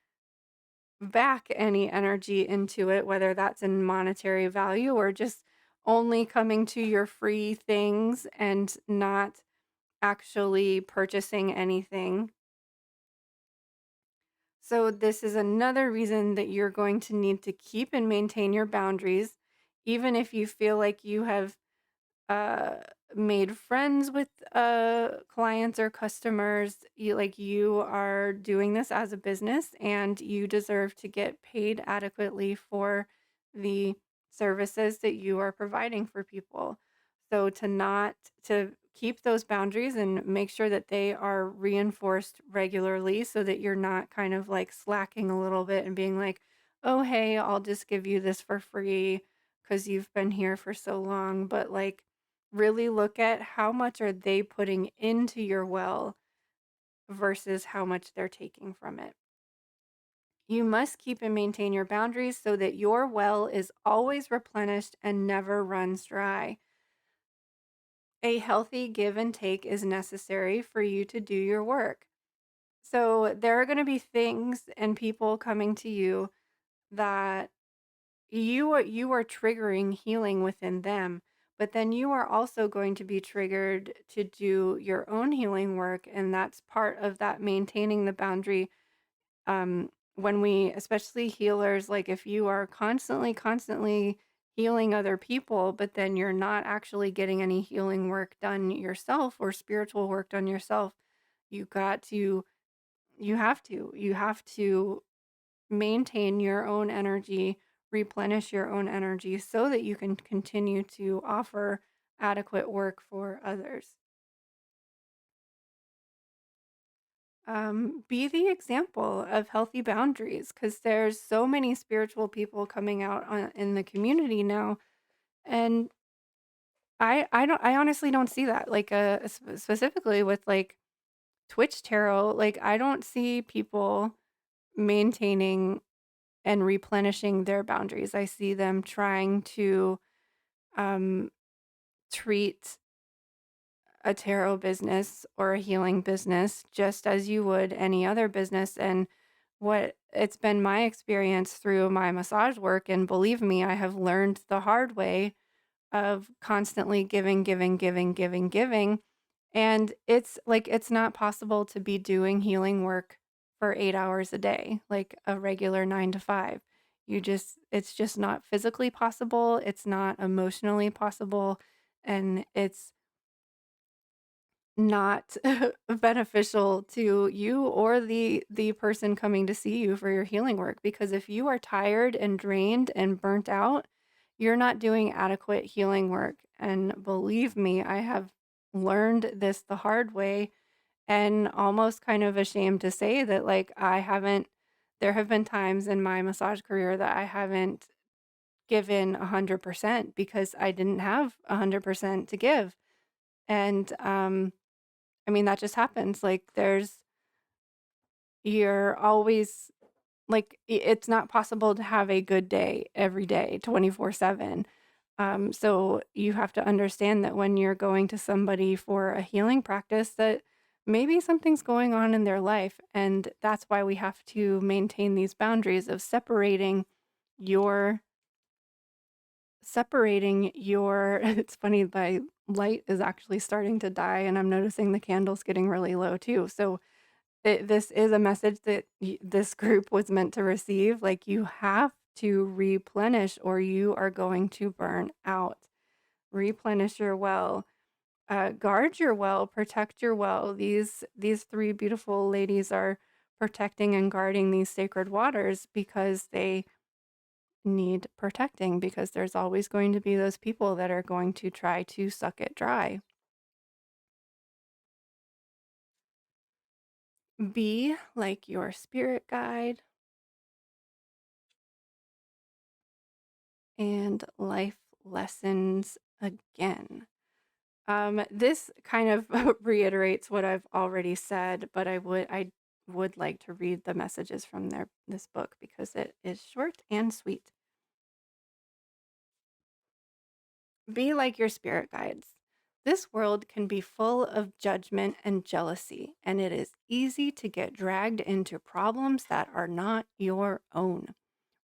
back any energy into it, whether that's in monetary value or just only coming to your free things and not actually purchasing anything. So, this is another reason that you're going to need to keep and maintain your boundaries, even if you feel like you have uh, made friends with clients or customers. You are doing this as a business and you deserve to get paid adequately for the services that you are providing for people. So to keep those boundaries and make sure that they are reinforced regularly, so that you're not kind of like slacking a little bit and being like, oh hey, I'll just give you this for free because you've been here for so long. But like, really look at how much are they putting into your well versus how much they're taking from it. You must keep and maintain your boundaries so that your well is always replenished and never runs dry. A healthy give and take is necessary for you to do your work. So there are going to be things and people coming to you that you are triggering healing within them, but then you are also going to be triggered to do your own healing work, and that's part of that maintaining the boundary. When we, especially healers, like if you are constantly healing other people, but then you're not actually getting any healing work done yourself or spiritual work done yourself, you got to you have to maintain your own energy, replenish your own energy so that you can continue to offer adequate work for others. Be the example of healthy boundaries, because there's so many spiritual people coming out in the community now, and I honestly don't see that, like specifically with like Twitch tarot. Like I don't see people maintaining and replenishing their boundaries. I see them trying to um, treat a tarot business or a healing business just as you would any other business. And what it's been my experience through my massage work, and believe me, I have learned the hard way of constantly giving, giving, giving, giving, giving. And it's like it's not possible to be doing healing work for 8 hours a day, like a regular 9 to 5. it's just not physically possible, it's not emotionally possible, and it's not beneficial to you or the person coming to see you for your healing work, because if you are tired and drained and burnt out, you're not doing adequate healing work. And believe me, I have learned this the hard way, and almost kind of ashamed to say that, like, I haven't there have been times in my massage career that I haven't given 100% because I didn't have 100% to give. And I mean, that just happens. Like, you're always like, it's not possible to have a good day every day, 24/7. So you have to understand that when you're going to somebody for a healing practice, that maybe something's going on in their life. And that's why we have to maintain these boundaries of your, it's funny, my light is actually starting to die and I'm noticing the candle's getting really low too. So this is a message that this group was meant to receive. Like, you have to replenish or you are going to burn out. Replenish your well, guard your well, protect your well. These three beautiful ladies are protecting and guarding these sacred waters because they need protecting, because there's always going to be those people that are going to try to suck it dry. Be like your spirit guide and life lessons again. This kind of reiterates what I've already said, but I would like to read the messages from this book because it is short and sweet. Be like your spirit guides. This world can be full of judgment and jealousy, and it is easy to get dragged into problems that are not your own.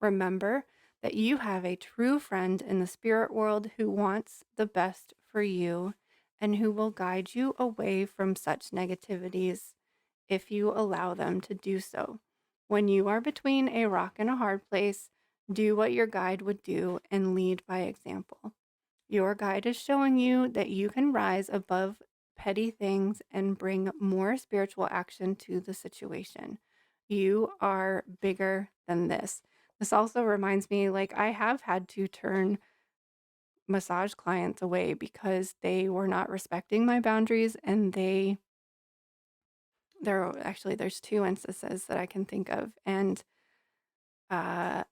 Remember that you have a true friend in the spirit world who wants the best for you and who will guide you away from such negativities if you allow them to do so. When you are between a rock and a hard place, do what your guide would do and lead by example. Your guide is showing you that you can rise above petty things and bring more spiritual action to the situation. You are bigger than this. This also reminds me, like, I have had to turn massage clients away because they were not respecting my boundaries, and there's two instances that I can think of. And uh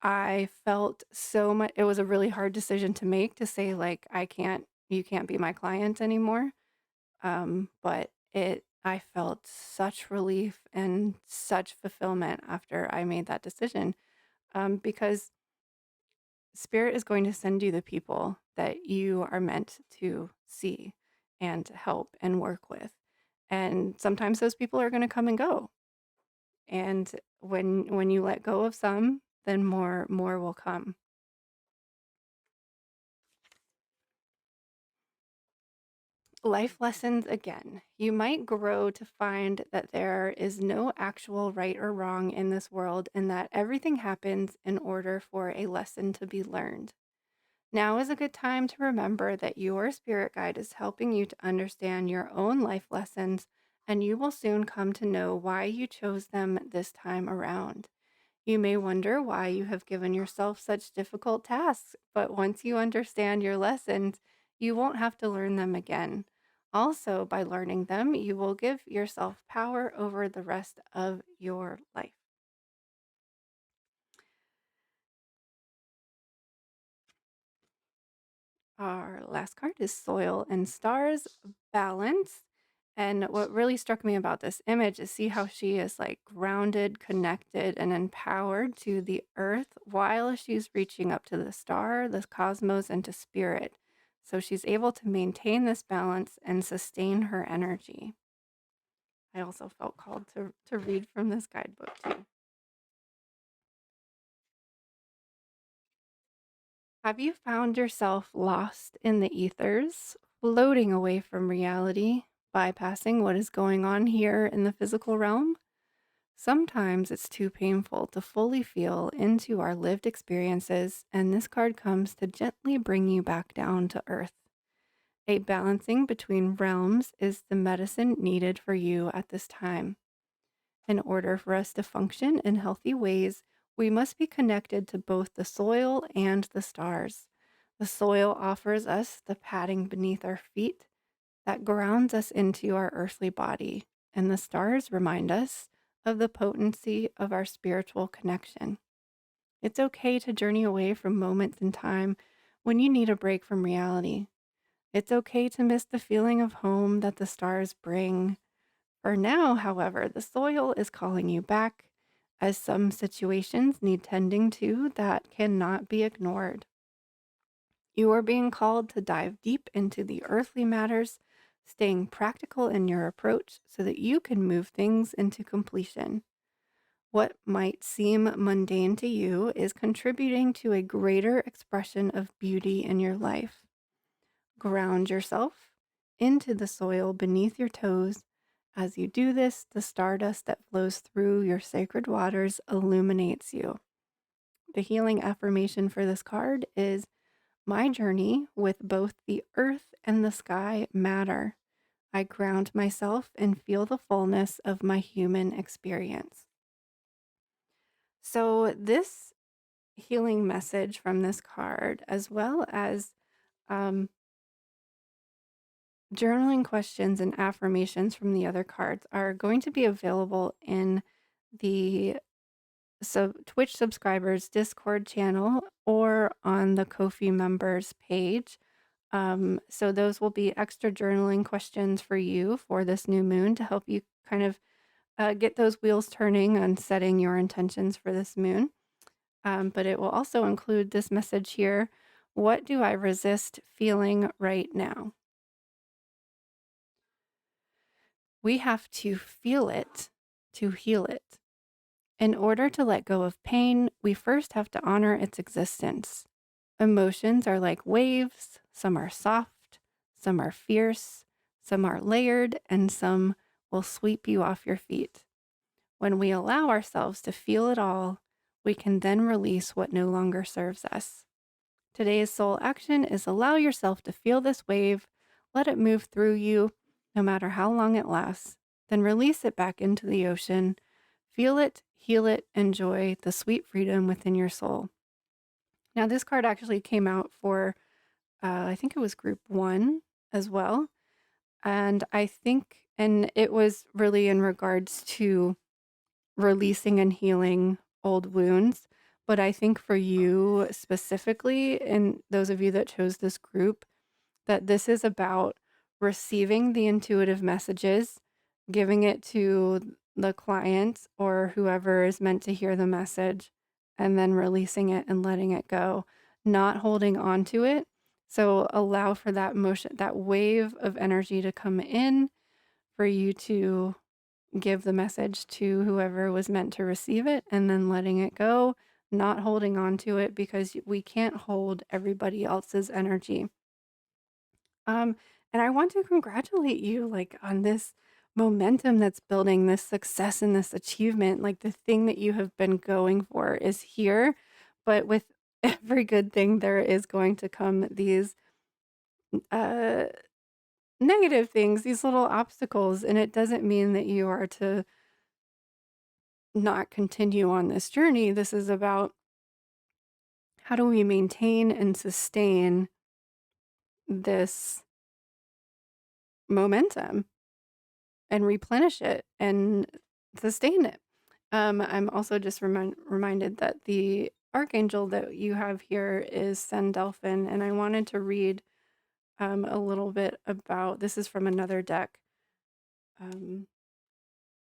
I felt so much, it was a really hard decision to make, to say, like, you can't be my client anymore. But I felt such relief and such fulfillment after I made that decision. Because spirit is going to send you the people that you are meant to see and help and work with. And sometimes those people are going to come and go. And when you let go of some, then more will come. Life lessons again. You might grow to find that there is no actual right or wrong in this world, and that everything happens in order for a lesson to be learned. Now is a good time to remember that your spirit guide is helping you to understand your own life lessons, and you will soon come to know why you chose them this time around. You may wonder why you have given yourself such difficult tasks, but once you understand your lessons, you won't have to learn them again. Also, by learning them, you will give yourself power over the rest of your life. Our last card is Soil and Stars Balance. And what really struck me about this image is see how she is, like, grounded, connected, and empowered to the earth while she's reaching up to the star, the cosmos, and to spirit. So she's able to maintain this balance and sustain her energy. I also felt called to read from this guidebook too. Have you found yourself lost in the ethers, floating away from reality, bypassing what is going on here in the physical realm? Sometimes it's too painful to fully feel into our lived experiences, and this card comes to gently bring you back down to earth. A balancing between realms is the medicine needed for you at this time. In order for us to function in healthy ways, we must be connected to both the soil and the stars. The soil offers us the padding beneath our feet that grounds us into our earthly body, and the stars remind us of the potency of our spiritual connection. It's okay to journey away from moments in time when you need a break from reality. It's okay to miss the feeling of home that the stars bring. For now, however, the soil is calling you back, as some situations need tending to that cannot be ignored. You are being called to dive deep into the earthly matters, staying practical in your approach so that you can move things into completion. What might seem mundane to you is contributing to a greater expression of beauty in your life. Ground yourself into the soil beneath your toes. As you do this, the stardust that flows through your sacred waters illuminates you. The healing affirmation for this card is: my journey with both the earth and the sky matter. I ground myself and feel the fullness of my human experience. So, this healing message from this card, as well as um, journaling questions and affirmations from the other cards, are going to be available in the Twitch subscribers Discord channel or on the Ko-fi members page. So those will be extra journaling questions for you for this new moon to help you kind of get those wheels turning on setting your intentions for this moon. But it will also include this message here: what do I resist feeling right now? We have to feel it to heal it. In order to let go of pain, we first have to honor its existence. Emotions are like waves. Some are soft, some are fierce, some are layered, and some will sweep you off your feet. When we allow ourselves to feel it all, we can then release what no longer serves us. Today's soul action is: allow yourself to feel this wave, let it move through you, no matter how long it lasts, then release it back into the ocean. Feel it, heal it, enjoy the sweet freedom within your soul. Now, this card actually came out for, I think it was group one as well. And and it was really in regards to releasing and healing old wounds. But I think for you specifically, and those of you that chose this group, that this is about receiving the intuitive messages, giving it to the client or whoever is meant to hear the message, and then releasing it and letting it go, not holding on to it. So allow for that motion, that wave of energy to come in, for you to give the message to whoever was meant to receive it, and then letting it go, not holding on to it, because we can't hold everybody else's energy. Um, and I want to congratulate you, like, on this momentum that's building, this success and this achievement. Like, the thing that you have been going for is here, but with every good thing, there is going to come these uh negative things, these little obstacles, and it doesn't mean that you are to not continue on this journey. This is about how do we maintain and sustain this momentum and replenish it and sustain it. I'm also just reminded that the archangel that you have here is Sandalphon, and I wanted to read a little bit about this. Is from another deck. Um,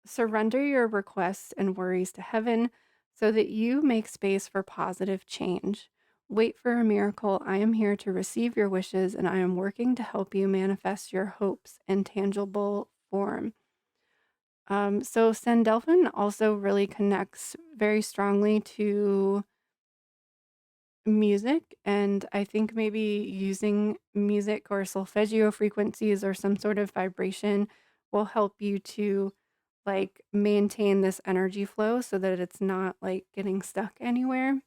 Surrender your requests and worries to heaven so that you make space for positive change. Wait for a miracle. I am here to receive your wishes, and I am working to help you manifest your hopes in tangible form. So Sandalphon also really connects very strongly to music, and I think maybe using music or solfeggio frequencies or some sort of vibration will help you to like maintain this energy flow so that it's not like getting stuck anywhere.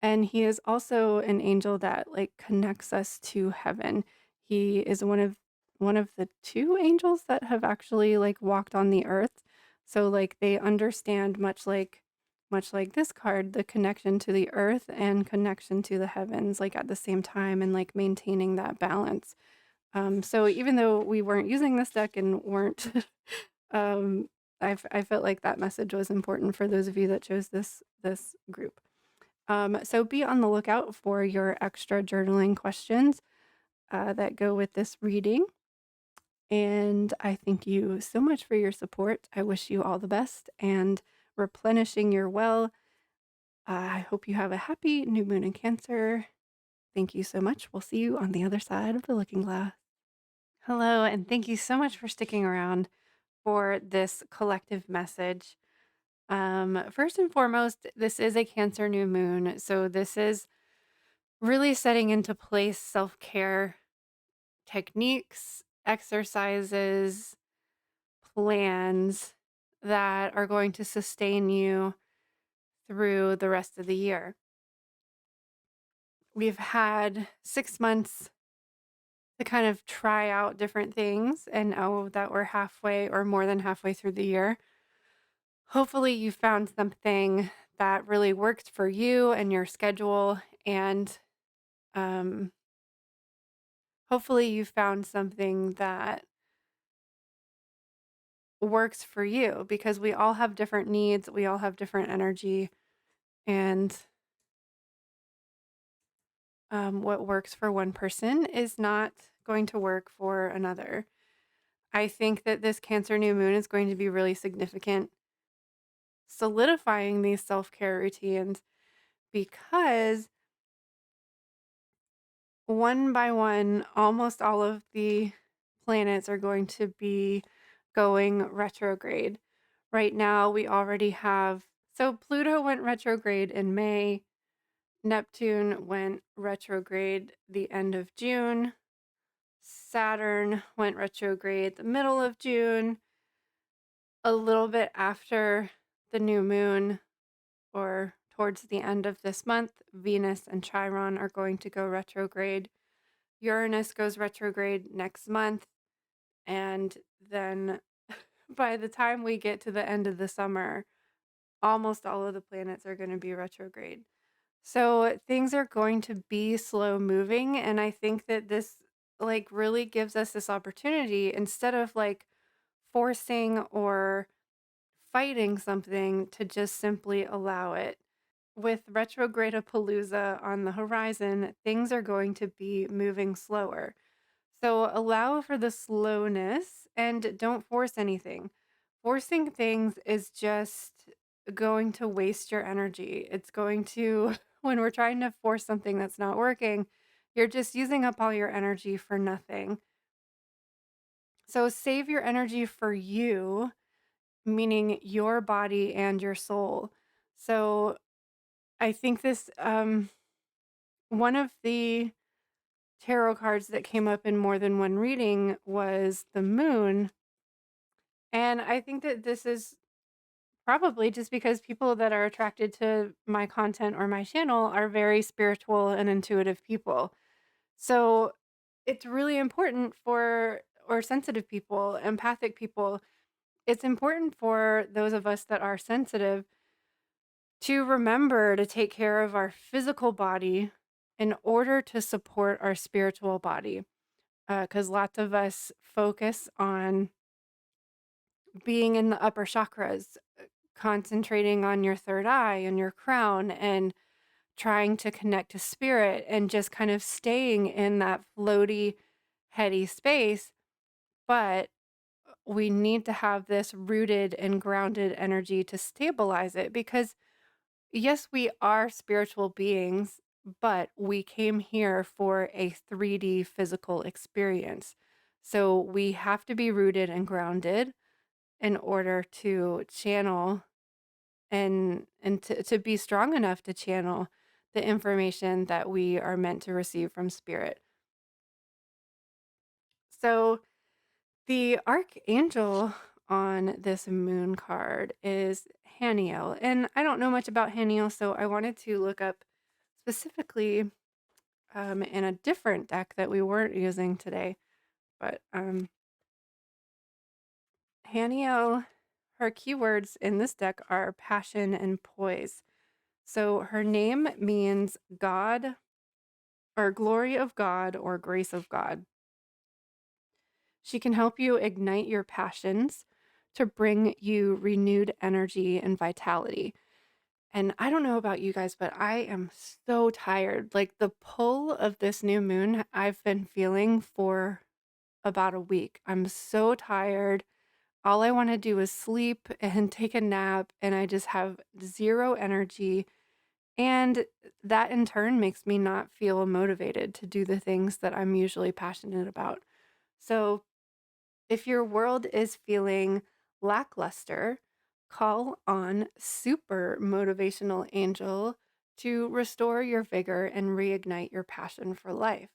And he is also an angel that like connects us to heaven. He is one of the two angels that have actually like walked on the earth. So like they understand much like this card, the connection to the earth and connection to the heavens like at the same time and like maintaining that balance. So even though we weren't using this deck and weren't um I felt like that message was important for those of you that chose this group. So be on the lookout for your extra journaling questions that go with this reading. And I thank you so much for your support. I wish you all the best and replenishing your well. I hope you have a happy new moon in Cancer. Thank you so much. We'll see you on the other side of the looking glass. Hello, and thank you so much for sticking around for this collective message. First and foremost, this is a Cancer new moon. So this is really setting into place self care techniques, exercises, plans that are going to sustain you through the rest of the year. We've had 6 months to kind of try out different things, and now that we're halfway or more than halfway through the year, hopefully you found something that really works for you and your schedule, and um, hopefully you found something that works for you because we all have different needs, we all have different energy, and what works for one person is not going to work for another. I think that this Cancer new moon is going to be really significant, solidifying these self care routines because one by one, almost all of the planets are going to be going retrograde. Right now, we already have, so Pluto went retrograde in May, Neptune went retrograde the end of June, Saturn went retrograde the middle of June, a little bit after the new moon, or towards the end of this month, Venus and Chiron are going to go retrograde. Uranus goes retrograde next month. And then by the time we get to the end of the summer, almost all of the planets are going to be retrograde. So things are going to be slow moving. And I think that this like really gives us this opportunity instead of like forcing or fighting something to just simply allow it. With retrogradapalooza on the horizon, things are going to be moving slower. So allow for the slowness and don't force anything. Forcing things is just going to waste your energy. It's going to, when we're trying to force something that's not working, you're just using up all your energy for nothing. So save your energy for you, meaning your body and your soul. So I think this, one of the tarot cards that came up in more than one reading was the moon. And I think that this is probably just because people that are attracted to my content or my channel are very spiritual and intuitive people. So it's really important for, or sensitive people, empathic people, it's important for those of us that are sensitive to remember to take care of our physical body in order to support our spiritual body. Because lots of us focus on being in the upper chakras, concentrating on your third eye and your crown and trying to connect to spirit and just kind of staying in that floaty, heady space. But we need to have this rooted and grounded energy to stabilize it because, yes, we are spiritual beings, but we came here for a 3D physical experience. So we have to be rooted and grounded in order to channel and to be strong enough to channel the information that we are meant to receive from spirit. So The archangel on this moon card is Haniel, and I don't know much about Haniel, so I wanted to look up specifically in a different deck that we weren't using today. But Haniel, her keywords in this deck are passion and poise. So her name means God or glory of God or grace of God. She can help you ignite your passions to bring you renewed energy and vitality. And I don't know about you guys, but I am so tired. Like the pull of this new moon, I've been feeling for about a week. I'm so tired. All I want to do is sleep and take a nap, and I just have zero energy. And that in turn makes me not feel motivated to do the things that I'm usually passionate about. So, if your world is feeling lackluster, call on Super Motivational Angel to restore your vigor and reignite your passion for life.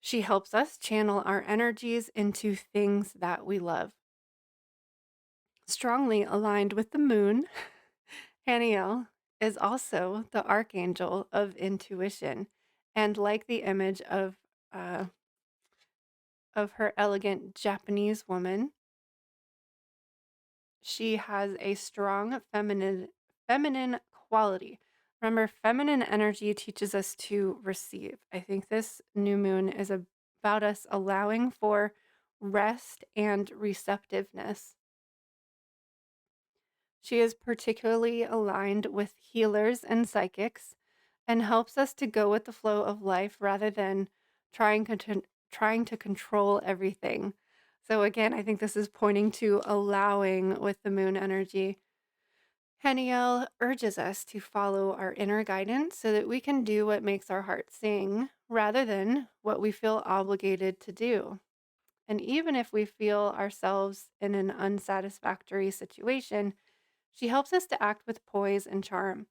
She helps us channel our energies into things that we love. Strongly aligned with the moon, Haniel is also the archangel of intuition, and like the image uh, of her elegant Japanese woman, she has a strong feminine quality. Remember, feminine energy teaches us to receive. I think this new moon is about us allowing for rest and receptiveness. She is particularly aligned with healers and psychics and helps us to go with the flow of life rather than trying to control everything. So again, I think this is pointing to allowing with the moon energy. Heniel urges us to follow our inner guidance so that we can do what makes our heart sing rather than what we feel obligated to do. And even if we feel ourselves in an unsatisfactory situation, she helps us to act with poise and charm.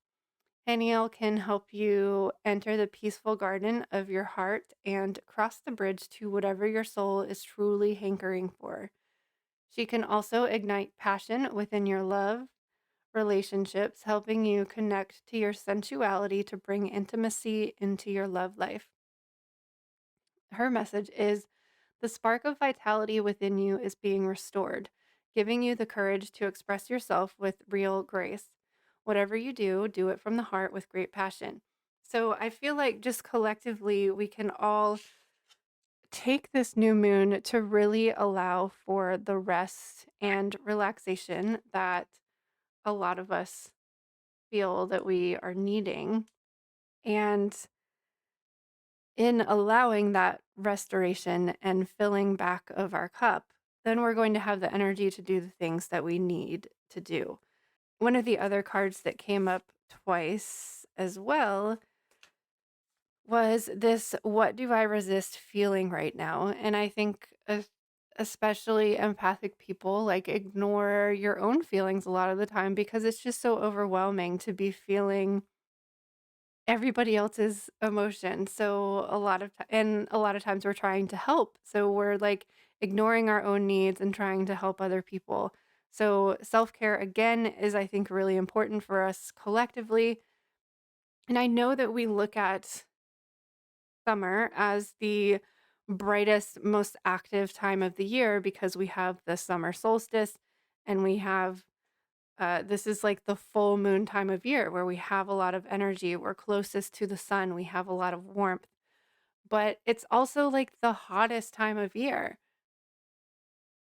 Heniel can help you enter the peaceful garden of your heart and cross the bridge to whatever your soul is truly hankering for. She can also ignite passion within your love relationships, helping you connect to your sensuality to bring intimacy into your love life. Her message is the spark of vitality within you is being restored, giving you the courage to express yourself with real grace. Whatever you do, do it from the heart with great passion. So I feel like just collectively, we can all take this new moon to really allow for the rest and relaxation that a lot of us feel that we are needing. And in allowing that restoration and filling back of our cup, then we're going to have the energy to do the things that we need to do. One of the other cards that came up twice as well was this what do I resist feeling right now? And I think especially empathic people like ignore your own feelings a lot of the time because it's just so overwhelming to be feeling everybody else's emotion. So a lot of times we're trying to help. So we're like ignoring our own needs and trying to help other people. So self-care again is I think really important for us collectively. And I know that we look at summer as the brightest, most active time of the year because we have the summer solstice and we have this is like the full moon time of year where we have a lot of energy. We're closest to the sun. We have a lot of warmth, but it's also like the hottest time of year,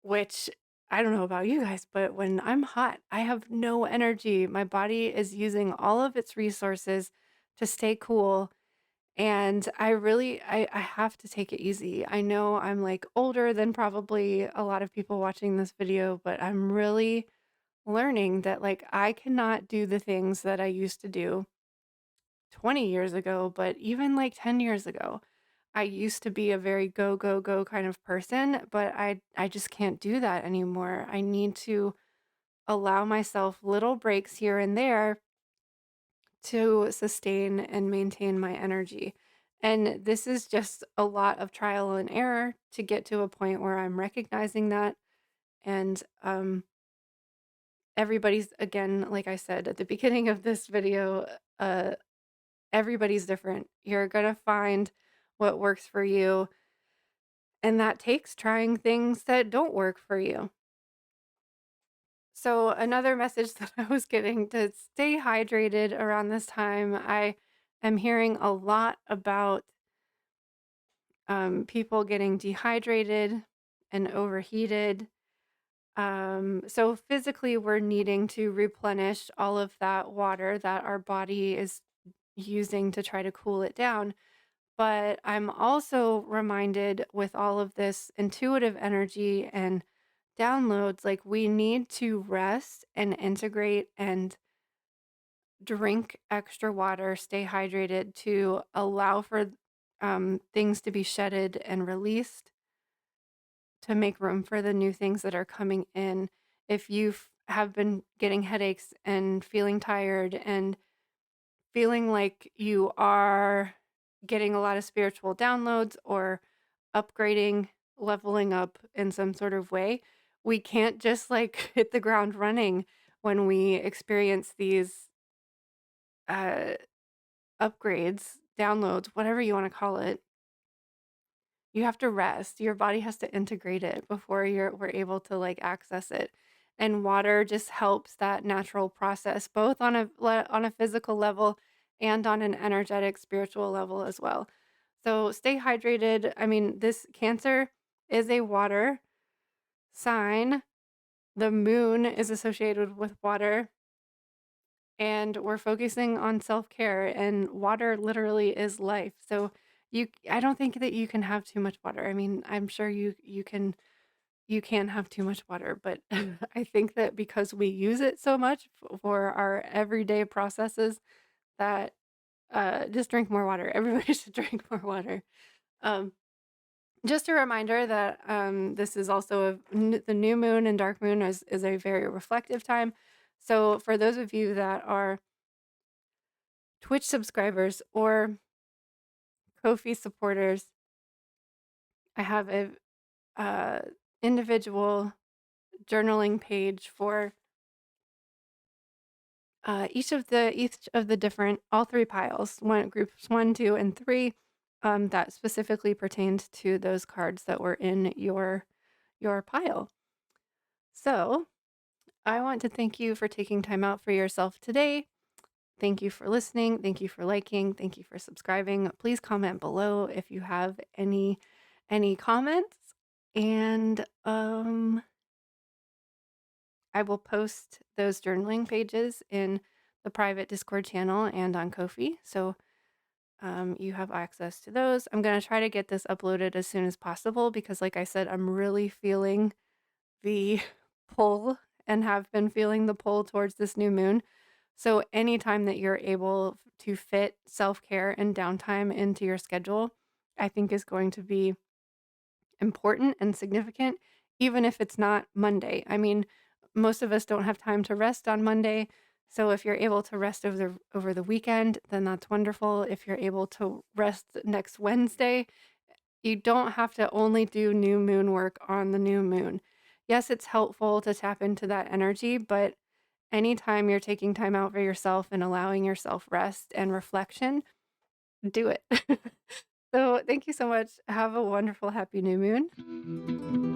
which I don't know about you guys, but when I'm hot, I have no energy. My body is using all of its resources to stay cool. And I have to take it easy. I know I'm like older than probably a lot of people watching this video, but I'm really learning that like I cannot do the things that I used to do 20 years ago, but even like 10 years ago. I used to be a very go go go kind of person, but I just can't do that anymore. I need to allow myself little breaks here and there to sustain and maintain my energy. And this is just a lot of trial and error to get to a point where I'm recognizing that. And everybody's, again, like I said at the beginning of this video, uh, everybody's different. You're going to find what works for you. And that takes trying things that don't work for you. So, another message that I was getting to stay hydrated around this time, I am hearing a lot about people getting dehydrated and overheated. So physically, we're needing to replenish all of that water that our body is using to try to cool it down. But I'm also reminded with all of this intuitive energy and downloads, like we need to rest and integrate and drink extra water, stay hydrated to allow for things to be shedded and released to make room for the new things that are coming in. If you have been getting headaches and feeling tired and feeling like you are getting a lot of spiritual downloads or upgrading, leveling up in some sort of way, we can't just like hit the ground running when we experience these uh, upgrades, downloads, whatever you want to call it. You have to rest. Your body has to integrate it before we're able to like access it. And water just helps that natural process, both on on a physical level and on an energetic, spiritual level as well. So stay hydrated. I mean, this Cancer is a water sign. The moon is associated with water, and we're focusing on self-care, and water literally is life. So I don't think that you can have too much water. I mean, I'm sure you can have too much water, but I think that because we use it so much for our everyday processes, that just drink more water. Everybody should drink more water. Um, just a reminder that this is also the new moon and dark moon is a very reflective time. So for those of you that are Twitch subscribers or Ko-fi supporters, I have a uh, individual journaling page for each of the different all three piles, groups 1, 2, and 3, that specifically pertained to those cards that were in your pile. So I want to thank you for taking time out for yourself today. Thank you for listening. Thank you for liking. Thank you for subscribing. Please comment below if you have any comments. And I will post those journaling pages in the private Discord channel and on Ko-fi. So you have access to those. I'm going to try to get this uploaded as soon as possible because, like I said, I'm really feeling the pull and have been feeling the pull towards this new moon. So anytime that you're able to fit self-care and downtime into your schedule, I think is going to be important and significant, even if it's not Monday. I mean, most of us don't have time to rest on Monday. So if you're able to rest over the weekend, then that's wonderful. If you're able to rest next Wednesday, you don't have to only do new moon work on the new moon. Yes, it's helpful to tap into that energy, but anytime you're taking time out for yourself and allowing yourself rest and reflection, do it. So, thank you so much. Have a wonderful, happy new moon.